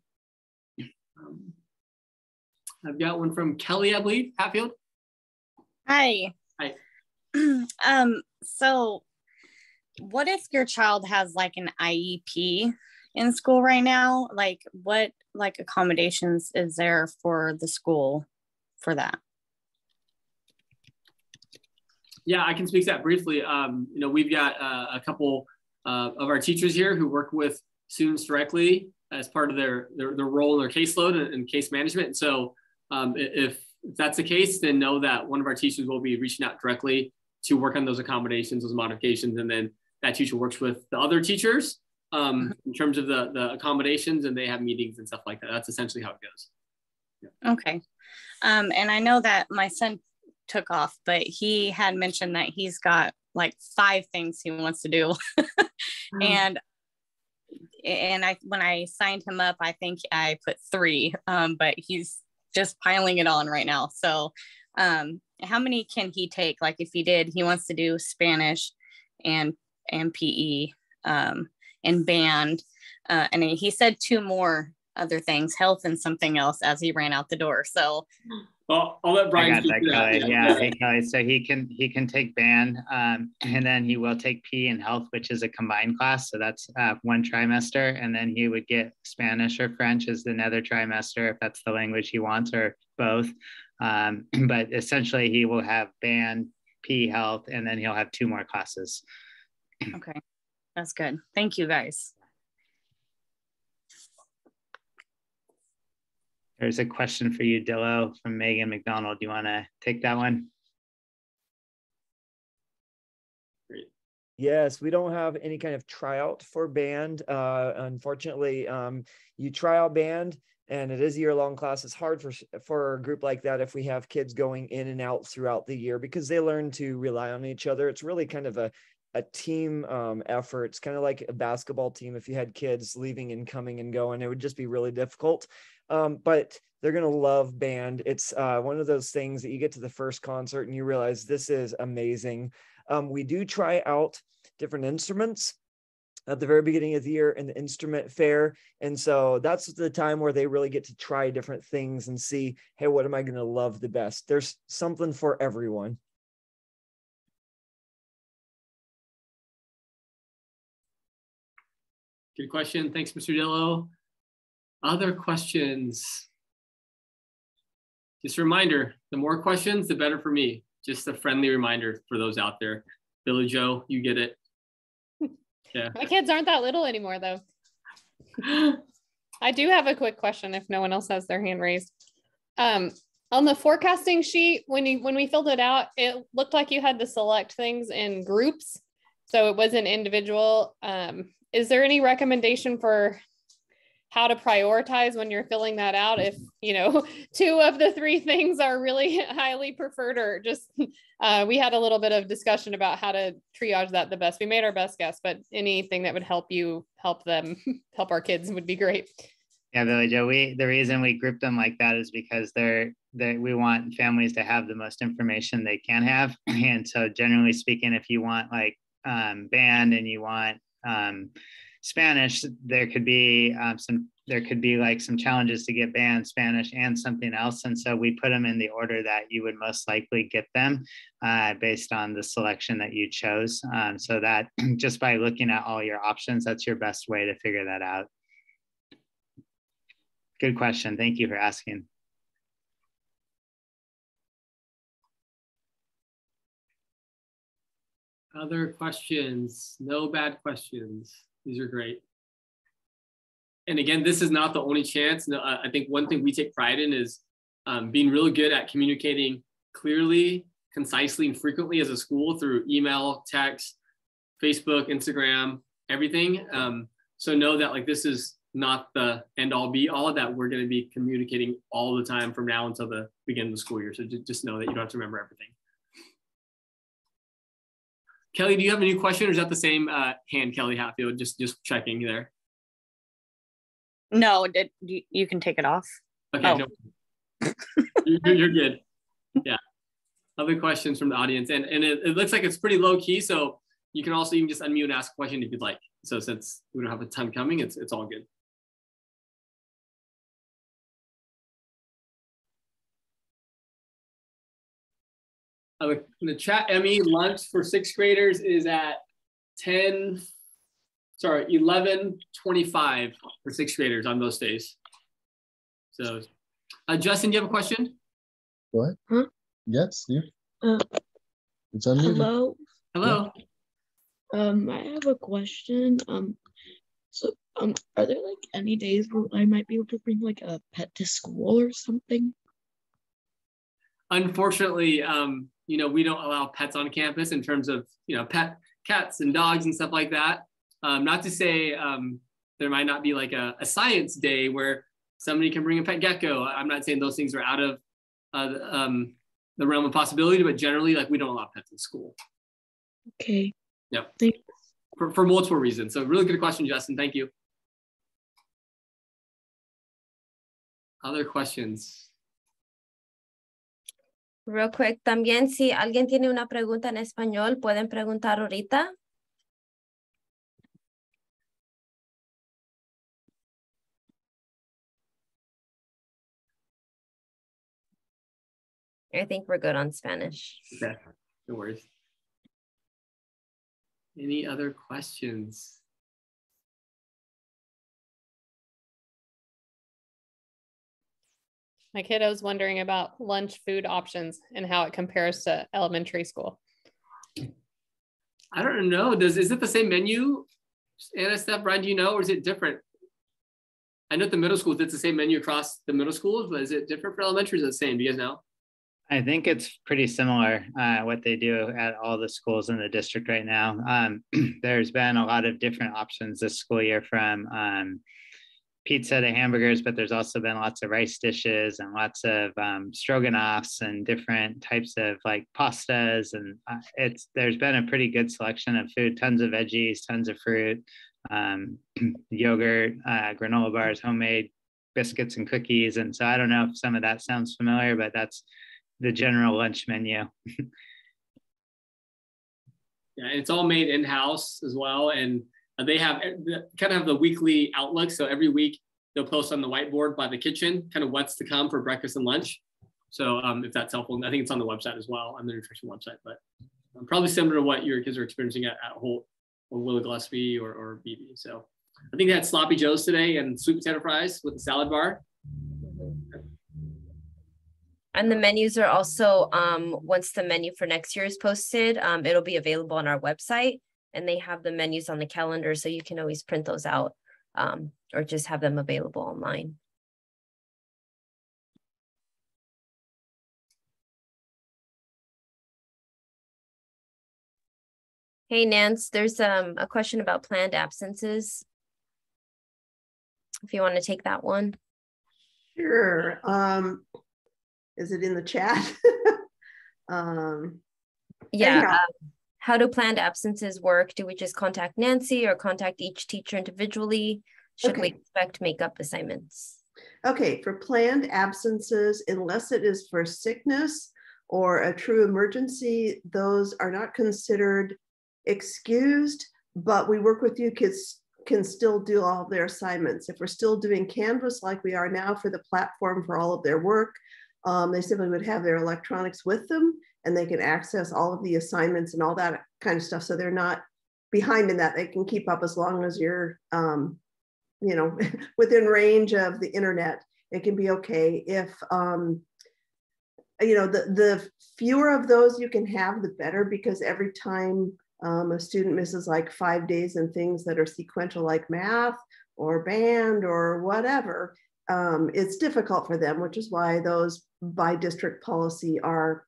I've got one from Kelly, I believe, Hatfield. Hi. Hi. So what if your child has like an IEP in school right now? Like what accommodations is there for the school for that? Yeah, I can speak to that briefly. We've got a couple of our teachers here who work with students directly as part of their role in their caseload and case management. And so if that's the case, then know that one of our teachers will be reaching out directly to work on those accommodations, those modifications, and then that teacher works with the other teachers in terms of the accommodations, and they have meetings and stuff like that. That's essentially how it goes. Yeah. Okay. And I know that my son took off, but he had mentioned that he's got like 5 things he wants to do. and when I signed him up, I think I put 3, but he's just piling it on right now. So how many can he take? Like if he wants to do Spanish and PE and band, and he said 2 more other things, health and something else, as he ran out the door. So well, I'll let Brian. I got that, Kelly. Yeah, hey, Kelly. So he can take band, and then he will take PE and health, which is a combined class. So that's 1 trimester, and then he would get Spanish or French as another trimester if that's the language he wants, or both. But essentially, he will have band, PE, health, and then he'll have 2 more classes. Okay, that's good. Thank you, guys. There's a question for you, Dillo, from Megan McDonald. Do you want to take that one? Yes, we don't have any kind of tryout for band. Unfortunately, you try out band, and it is a year-long class. It's hard for a group like that if we have kids going in and out throughout the year, because they learn to rely on each other. It's really kind of a team effort. It's kind of like a basketball team. If you had kids leaving and coming and going, it would just be really difficult. But they're going to love band. It's one of those things that you get to the first concert and you realize this is amazing. We do try out different instruments at the very beginning of the year in the instrument fair. And so that's the time where they really get to try different things and see, hey, what am I going to love the best? There's something for everyone. Good question. Thanks, Mr. Dillo. Other questions? Just a reminder, the more questions, the better for me. Just a friendly reminder for those out there. Billy Joe, you get it. Yeah. My kids aren't that little anymore, though. I do have a quick question if no one else has their hand raised. On the forecasting sheet, when we filled it out, it looked like you had to select things in groups. So it wasn't individual. Is there any recommendation for how to prioritize when you're filling that out? If, 2 of the 3 things are really highly preferred, or just, we had a little bit of discussion about how to triage that the best. We made our best guess, but anything that would help them, help our kids would be great. Yeah, Billy Joe, the reason we group them like that is because we want families to have the most information they can have. And so generally speaking, if you want like band and you want Spanish, there could be some there could be like some challenges to get band, Spanish, and something else. And so we put them in the order that you would most likely get them based on the selection that you chose. So that just by looking at all your options, that's your best way to figure that out. Good question. Thank you for asking. Other questions? No bad questions. These are great. And again, this is not the only chance. No, I think one thing we take pride in is being really good at communicating clearly, concisely, and frequently as a school through email, text, Facebook, Instagram, everything. So know that like this is not the end all be all, that we're going to be communicating all the time from now until the beginning of the school year. So just know that you don't have to remember everything. Kelly, do you have a new question, or is that the same hand, Kelly Hatfield? Just checking there. No, you can take it off. Okay, oh. No. You're good. Yeah. Other questions from the audience, and it looks like it's pretty low key, so you can also even just unmute and ask a question if you'd like. So since we don't have a ton coming, it's all good. In the chat, Emmy, lunch for 6th graders is at 11:25 for 6th graders on most days. So, Justin, do you have a question? What? Huh? Yes, Steve. It's unmuted. Hello. Hello. I have a question. Are there like any days where I might be able to bring like a pet to school or something? Unfortunately, you know, we don't allow pets on campus in terms of, you know, pet cats and dogs and stuff like that. Not to say there might not be like a science day where somebody can bring a pet gecko. I'm not saying those things are out of the realm of possibility, but generally, like, we don't allow pets in school. Okay. Yep. Thanks. For multiple reasons. So really good question, Justin. Thank you. Other questions? Real quick, también si alguien tiene una pregunta en español, pueden preguntar ahorita. I think we're good on Spanish. Okay, no worries. Any other questions? My kiddo's wondering about lunch food options and how it compares to elementary school. I don't know. Is it the same menu? Anna, Steph, Brian, do you know, or is it different? I know at the middle schools, it's the same menu across the middle schools, but is it different for elementary? Is it the same? Do you guys know? I think it's pretty similar what they do at all the schools in the district right now. There's been a lot of different options this school year, from pizza to hamburgers, but there's also been lots of rice dishes and lots of stroganoffs and different types of like pastas. And there's been a pretty good selection of food, tons of veggies, tons of fruit, yogurt, granola bars, homemade biscuits and cookies. And so I don't know if some of that sounds familiar, but that's the general lunch menu. Yeah, it's all made in-house as well. And they have kind of have the weekly outlook. So every week they'll post on the whiteboard by the kitchen, kind of what's to come for breakfast and lunch. So if that's helpful, I think it's on the website as well, on the nutrition website, but probably similar to what your kids are experiencing at Holt or Willow Gillespie or BB. So I think they had sloppy joes today and sweet potato fries with the salad bar. And the menus are also, once the menu for next year is posted, it'll be available on our website, and they have the menus on the calendar, so you can always print those out or just have them available online. Hey, Nance, there's a question about planned absences. If you want to take that one. Sure. Is it in the chat? Yeah. How do planned absences work? Do we just contact Nancy or contact each teacher individually? Should we expect makeup assignments? Okay, for planned absences, unless it is for sickness or a true emergency, those are not considered excused, but we work with you kids can still do all of their assignments. If we're still doing Canvas like we are now for the platform for all of their work, they simply would have their electronics with them and they can access all of the assignments and all that kind of stuff. So they're not behind in that. They can keep up as long as you're, you know, within range of the internet. It can be okay. If, you know, the fewer of those you can have, the better, because every time a student misses like 5 days in things that are sequential like math or band or whatever, it's difficult for them, which is why those by district policy are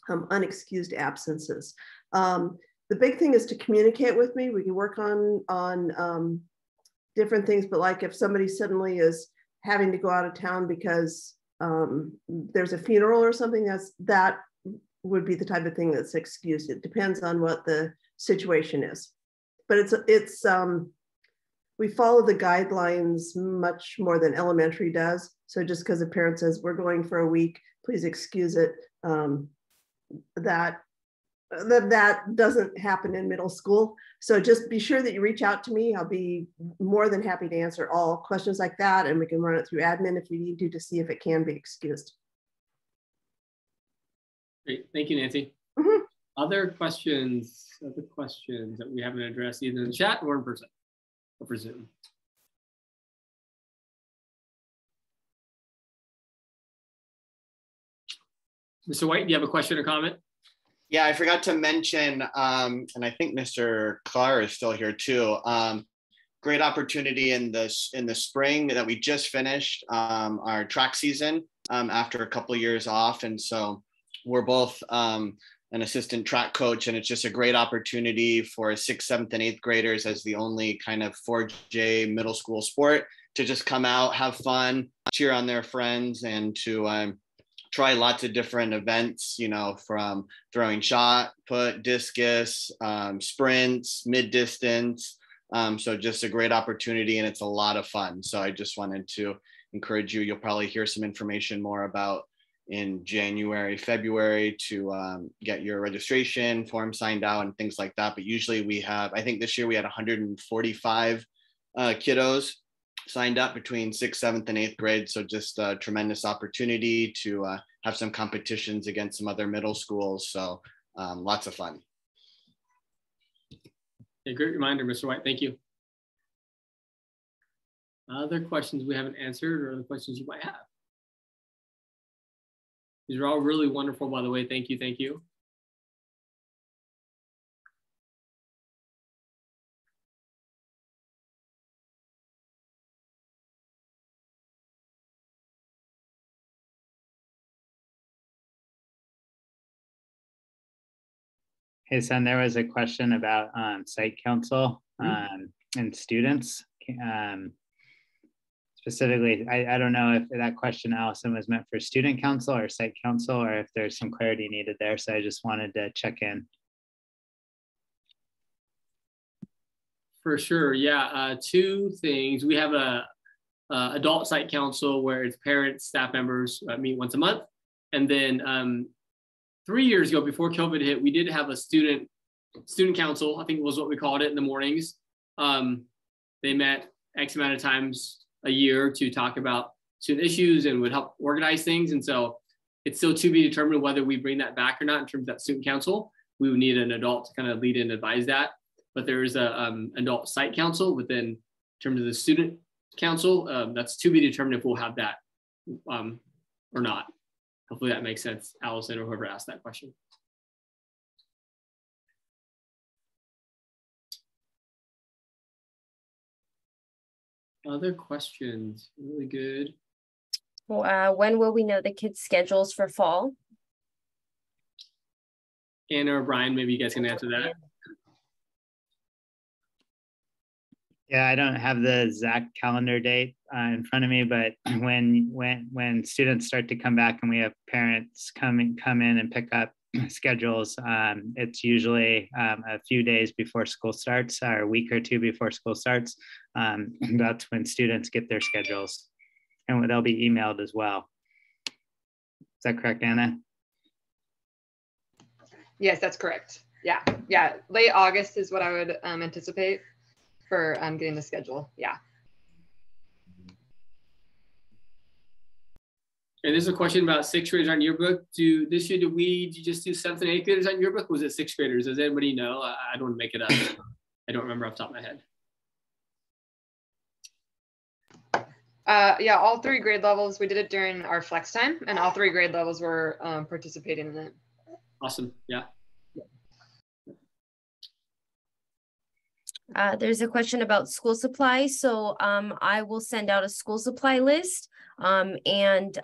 unexcused absences. The big thing is to communicate with me. We can work on different things, but like if somebody suddenly is having to go out of town because there's a funeral or something, that would be the type of thing that's excused. It depends on what the situation is, but it's we follow the guidelines much more than elementary does. So just because a parent says we're going for a week, please excuse it, that doesn't happen in middle school. So just be sure that you reach out to me. I'll be more than happy to answer all questions like that, and we can run it through admin if we need to see if it can be excused. Great, thank you, Nancy. Other questions that we haven't addressed either in the chat or in person or for Zoom? Mr. White, do you have a question or comment? Yeah, I forgot to mention, and I think Mr. Clark is still here too. Great opportunity in the spring that we just finished our track season after a couple of years off, and so we're both an assistant track coach, and it's just a great opportunity for 6th, 7th, and 8th graders as the only kind of 4J middle school sport to just come out, have fun, cheer on their friends, and to try lots of different events, you know, from throwing shot put, discus, sprints, mid distance. So just a great opportunity, and it's a lot of fun. So I just wanted to encourage you. You'll probably hear some information more about in January, February to get your registration form signed out and things like that. But usually we have, I think this year we had 145 kiddos signed up between 6th, 7th, and 8th grade. So just a tremendous opportunity to have some competitions against some other middle schools. So lots of fun. A great reminder, Mr. White. Thank you. Other questions we haven't answered or other questions you might have? These are all really wonderful, by the way. Thank you. Thank you. Hey, son, there was a question about site council and students. Specifically, I don't know if that question, Allison, was meant for student council or site council, or if there's some clarity needed there. So I just wanted to check in. For sure, yeah. Two things. We have a adult site council where it's parents, staff members meet once a month. And then 3 years ago, before COVID hit, we did have a student council, I think was what we called it, in the mornings. They met X amount of times a year to talk about student issues and would help organize things. And so it's still to be determined whether we bring that back or not in terms of that student council. We would need an adult to kind of lead and advise that. But there is a adult site council within in terms of the student council. That's to be determined if we'll have that or not. Hopefully that makes sense, Allison, or whoever asked that question. Other questions? Really good. When will we know the kids' schedules for fall? Anna or Brian, maybe you guys can answer that. Yeah, I don't have the exact calendar date in front of me, but when students start to come back and we have parents come in and pick up schedules, it's usually a few days before school starts, or a week or two before school starts. That's when students get their schedules, and they'll be emailed as well. Is that correct, Anna? Yes, that's correct. Yeah, late August is what I would anticipate. for getting the schedule. Yeah. And there's a question about sixth graders on yearbook. This year, did you just do 7th and 8th graders on yearbook? Was it sixth graders? Does anybody know? I don't want to make it up. I don't remember off the top of my head. Yeah, all 3 grade levels. We did it during our flex time, and all 3 grade levels were participating in it. Awesome. Yeah. There's a question about school supplies. So I will send out a school supply list, and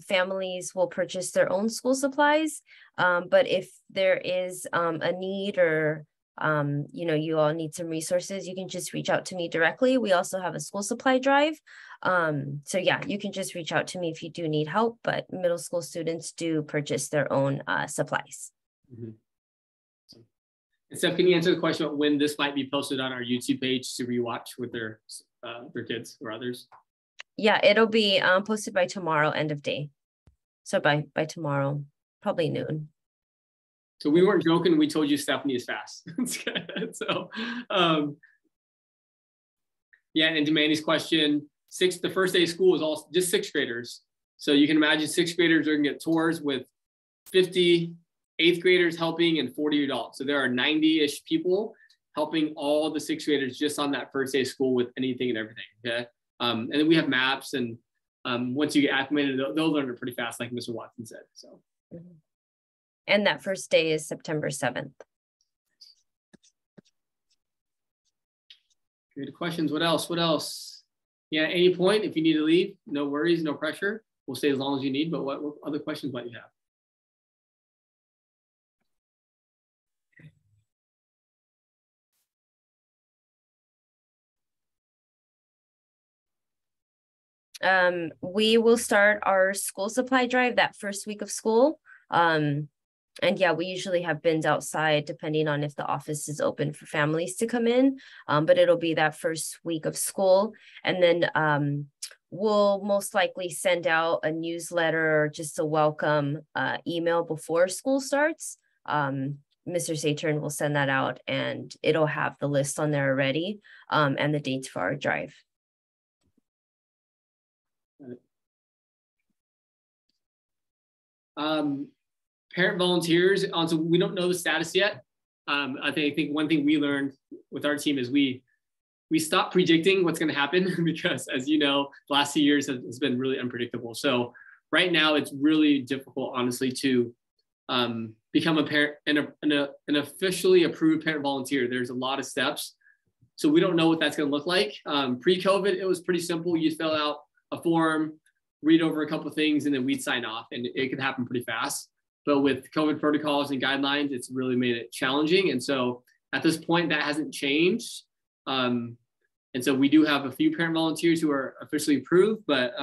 families will purchase their own school supplies. But if there is a need, or you all need some resources, you can just reach out to me directly. We also have a school supply drive. So yeah, you can just reach out to me if you do need help, but middle school students do purchase their own supplies. Mm-hmm. And Steph, can you answer the question about when this might be posted on our YouTube page to rewatch with their kids or others? Yeah, it'll be posted by tomorrow, end of day. So by tomorrow, probably noon. So we weren't joking. We told you Stephanie is fast. So yeah, and to Manny's question, the first day of school is all just 6th graders. So you can imagine 6th graders are gonna get tours with 50 8th graders helping and 40 adults. So there are 90-ish people helping all the 6th graders just on that first day of school with anything and everything. Okay. And then we have maps, and once you get acclimated, they'll learn it pretty fast, like Mr. Watson said. So. And that first day is September 7th. Good questions. What else? What else? Yeah, at any point, if you need to leave, no worries, no pressure. We'll stay as long as you need, but what other questions might you have? We will start our school supply drive that first week of school. And yeah, we usually have bins outside depending on if the office is open for families to come in. But it'll be that first week of school. And then we'll most likely send out a newsletter or just a welcome email before school starts. Mr. Saturn will send that out, and it'll have the list on there already, and the dates for our drive. Parent volunteers, so we don't know the status yet. I think one thing we learned with our team is we stopped predicting what's going to happen because, as you know, the last 2 years has been really unpredictable. So right now it's really difficult, honestly, to become a parent and an officially approved parent volunteer. There's a lot of steps. So we don't know what that's going to look like. Pre-COVID, it was pretty simple. You fill out a form, read over a couple of things, and then we'd sign off, and it could happen pretty fast. But with COVID protocols and guidelines, it's really made it challenging. And so at this point, that hasn't changed. And so we do have a few parent volunteers who are officially approved, but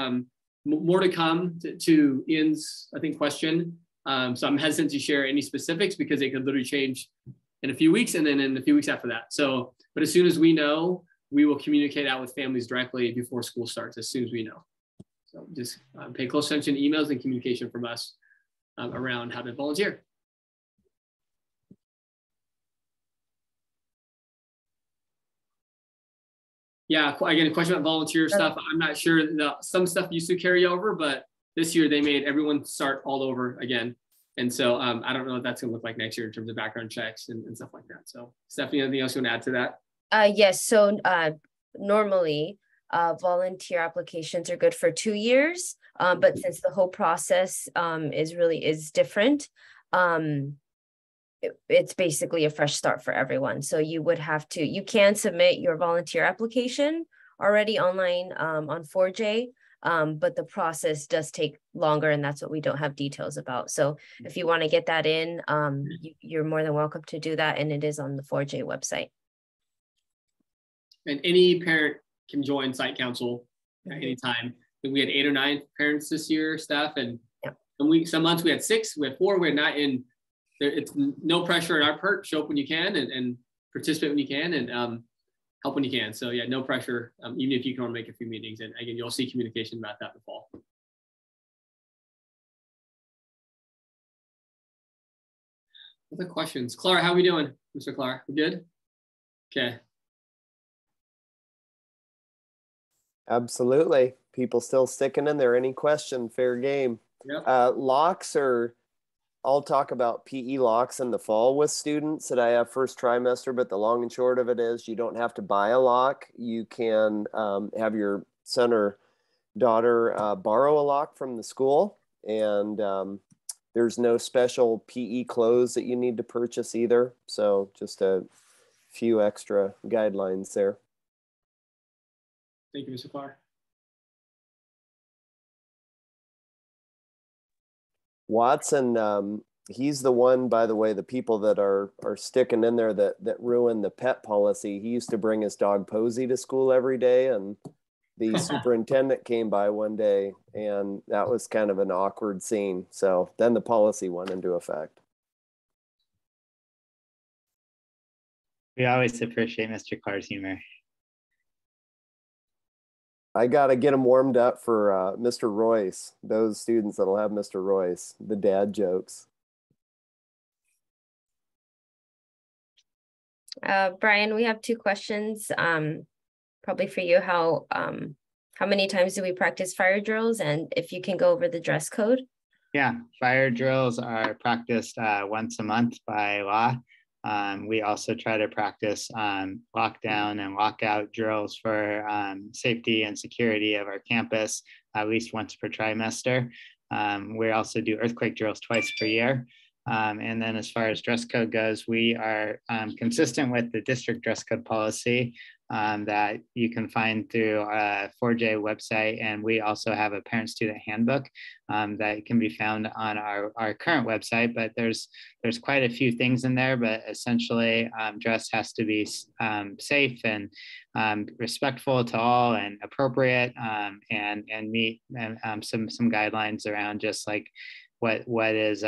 more to come to Ian's, I think, question. So I'm hesitant to share any specifics because it could literally change in a few weeks and then in a few weeks after that. So, but as soon as we know, we will communicate out with families directly before school starts, as soon as we know. So just pay close attention to emails and communication from us around how to volunteer. Yeah, again, a question about volunteer stuff. I'm not sure, some stuff used to carry over, but this year they made everyone start all over again. And so I don't know what that's gonna look like next year in terms of background checks and stuff like that. So Stephanie, anything else you want to add to that? Yes, so normally volunteer applications are good for 2 years, but since the whole process is different, it's basically a fresh start for everyone. So you can submit your volunteer application already online on 4J, but the process does take longer, and that's what we don't have details about. So if you want to get that in, you're more than welcome to do that, and it is on the 4J website. And any parent can join site council at any time. We had 8 or 9 parents this year, staff, and some months we had 6, we had 4, we had 9, and it's no pressure on our part. Show up when you can and participate when you can, and help when you can. So yeah, no pressure, even if you can only make a few meetings. And again, you'll see communication about that in the fall. Other questions? Clara, how are we doing? Mr. Clara, we good? Okay. Absolutely. People still sticking in there. Any question, fair game. Yep. Locks are, I'll talk about PE locks in the fall with students that I have first trimester, but the long and short of it is you don't have to buy a lock. You can have your son or daughter borrow a lock from the school, and there's no special PE clothes that you need to purchase either. So just a few extra guidelines there. Thank you, Mr. Clark. Watson, he's the one, by the way, the people that are sticking in there that ruined the pet policy. He used to bring his dog Posey to school every day, and the superintendent came by one day, and that was kind of an awkward scene. So then the policy went into effect. We always appreciate Mr. Clark's humor. I got to get them warmed up for Mr. Royce, those students that'll have Mr. Royce, the dad jokes. Brian, we have 2 questions, probably for you. How many times do we practice fire drills, and if you can go over the dress code? Yeah, fire drills are practiced once a month by law. We also try to practice lockdown and lockout drills for safety and security of our campus at least once per trimester. We also do earthquake drills twice per year. And then as far as dress code goes, we are consistent with the district dress code policy that you can find through 4J website. And we also have a parent-student handbook that can be found on our current website, but there's quite a few things in there, but essentially dress has to be safe and respectful to all and appropriate and meet some guidelines around just like what is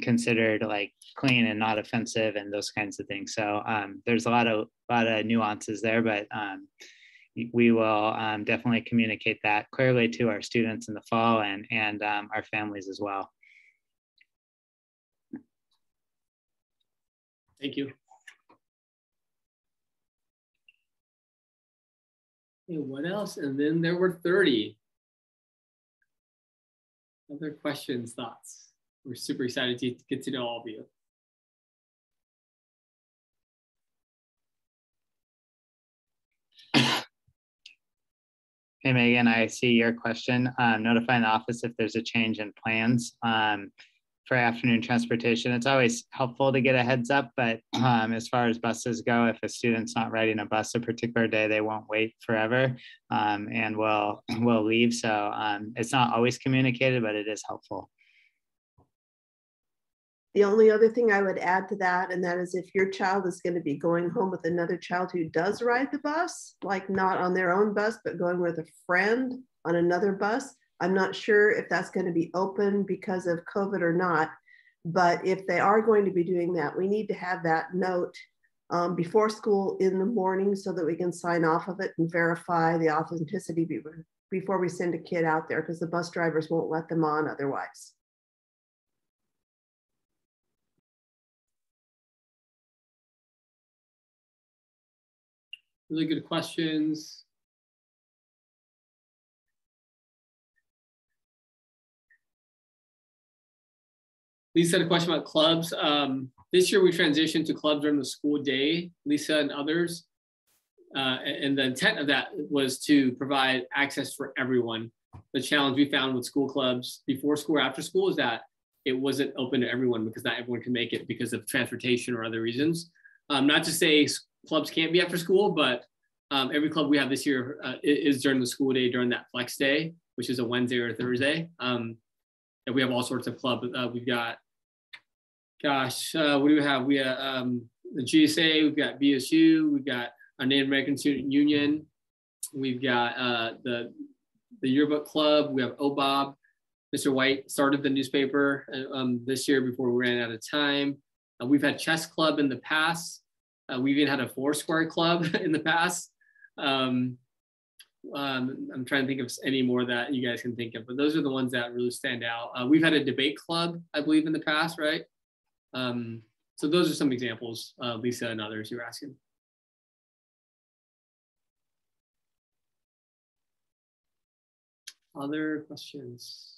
considered like clean and not offensive and those kinds of things. So there's a lot of nuances there, but we will definitely communicate that clearly to our students in the fall and our families as well. Thank you. Okay, what else? And then there were 30. Other questions, thoughts? We're super excited to get to know all of you. Hey, Megan, I see your question. Notifying the office if there's a change in plans for afternoon transportation. It's always helpful to get a heads up, but as far as buses go, if a student's not riding a bus a particular day, they won't wait forever and will leave. So it's not always communicated, but it is helpful. The only other thing I would add to that, and that is if your child is going to be going home with another child who does ride the bus, like not on their own bus, but going with a friend on another bus, I'm not sure if that's going to be open because of COVID or not, but if they are going to be doing that, we need to have that note before school in the morning so that we can sign off of it and verify the authenticity before we send a kid out there, because the bus drivers won't let them on otherwise. Really good questions. Lisa had a question about clubs. This year we transitioned to clubs during the school day, Lisa and others. And the intent of that was to provide access for everyone. The challenge we found with school clubs before school or after school is that it wasn't open to everyone because not everyone can make it because of transportation or other reasons. Not to say clubs can't be after school, but every club we have this year is during the school day, during that flex day, which is a Wednesday or a Thursday. And we have all sorts of clubs. We've got, gosh, what do we have? We have the GSA, we've got BSU, we've got our Native American Student Union, we've got the Yearbook Club, we have OBOB. Mr. White started the newspaper this year before we ran out of time. We've had chess club in the past. We've even had a Foursquare club in the past. I'm trying to think of any more that you guys can think of, but those are the ones that really stand out. We've had a debate club, I believe, in the past, right? So those are some examples, Lisa and others you were asking. Other questions?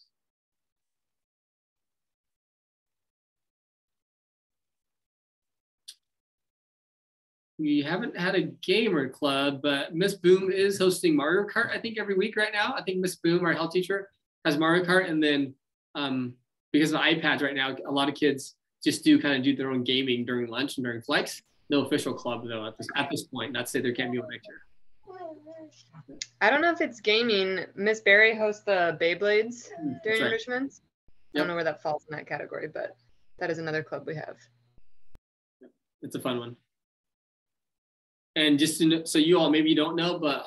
We haven't had a gamer club, but Miss Boom is hosting Mario Kart, I think, every week right now. I think Miss Boom, our health teacher, has Mario Kart. And then because of iPads right now, a lot of kids just do their own gaming during lunch and during flex. No official club though at this point. Not to say there can't be one next year. I don't know if it's gaming. Miss Barry hosts the Beyblades during right. enrichments. I don't know where that falls in that category, but that is another club we have. It's a fun one. And just to know, so you all maybe you don't know, but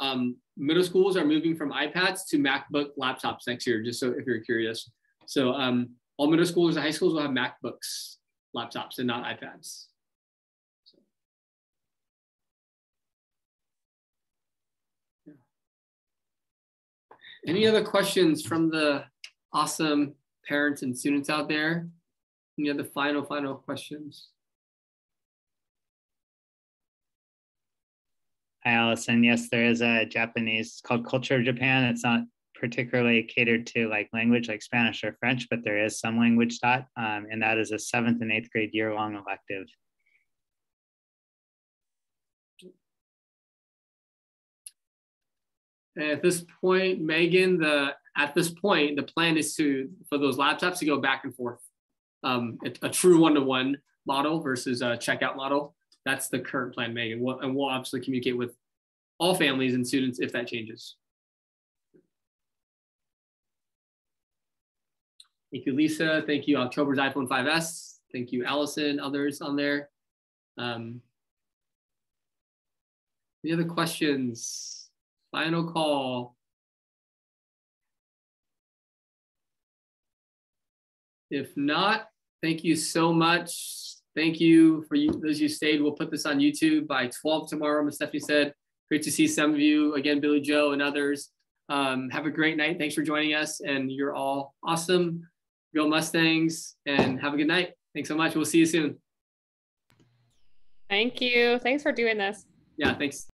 middle schools are moving from iPads to MacBook laptops next year, just so if you're curious. So all middle schools and high schools will have MacBooks laptops and not iPads. So, yeah. Any other questions from the awesome parents and students out there? Any other final questions? Hi, Allison. Yes, there is a Japanese, it's called Culture of Japan. It's not particularly catered to like language like Spanish or French, but there is some language taught, and that is a 7th and 8th grade year-long elective. At this point, Megan, the plan is for those laptops to go back and forth. A true one-to-one model versus a checkout model. That's the current plan, Megan. And we'll obviously communicate with all families and students if that changes. Thank you, Lisa. Thank you, October's iPhone 5S. Thank you, Allison, others on there. Any other questions? Final call. If not, thank you so much. Thank you for those who stayed. We'll put this on YouTube by 12 tomorrow, Ms. Stephanie said. Great to see some of you. Again, Billy Joe and others. Have a great night. Thanks for joining us. And you're all awesome. Go Mustangs and have a good night. Thanks so much. We'll see you soon. Thank you. Thanks for doing this. Yeah, thanks.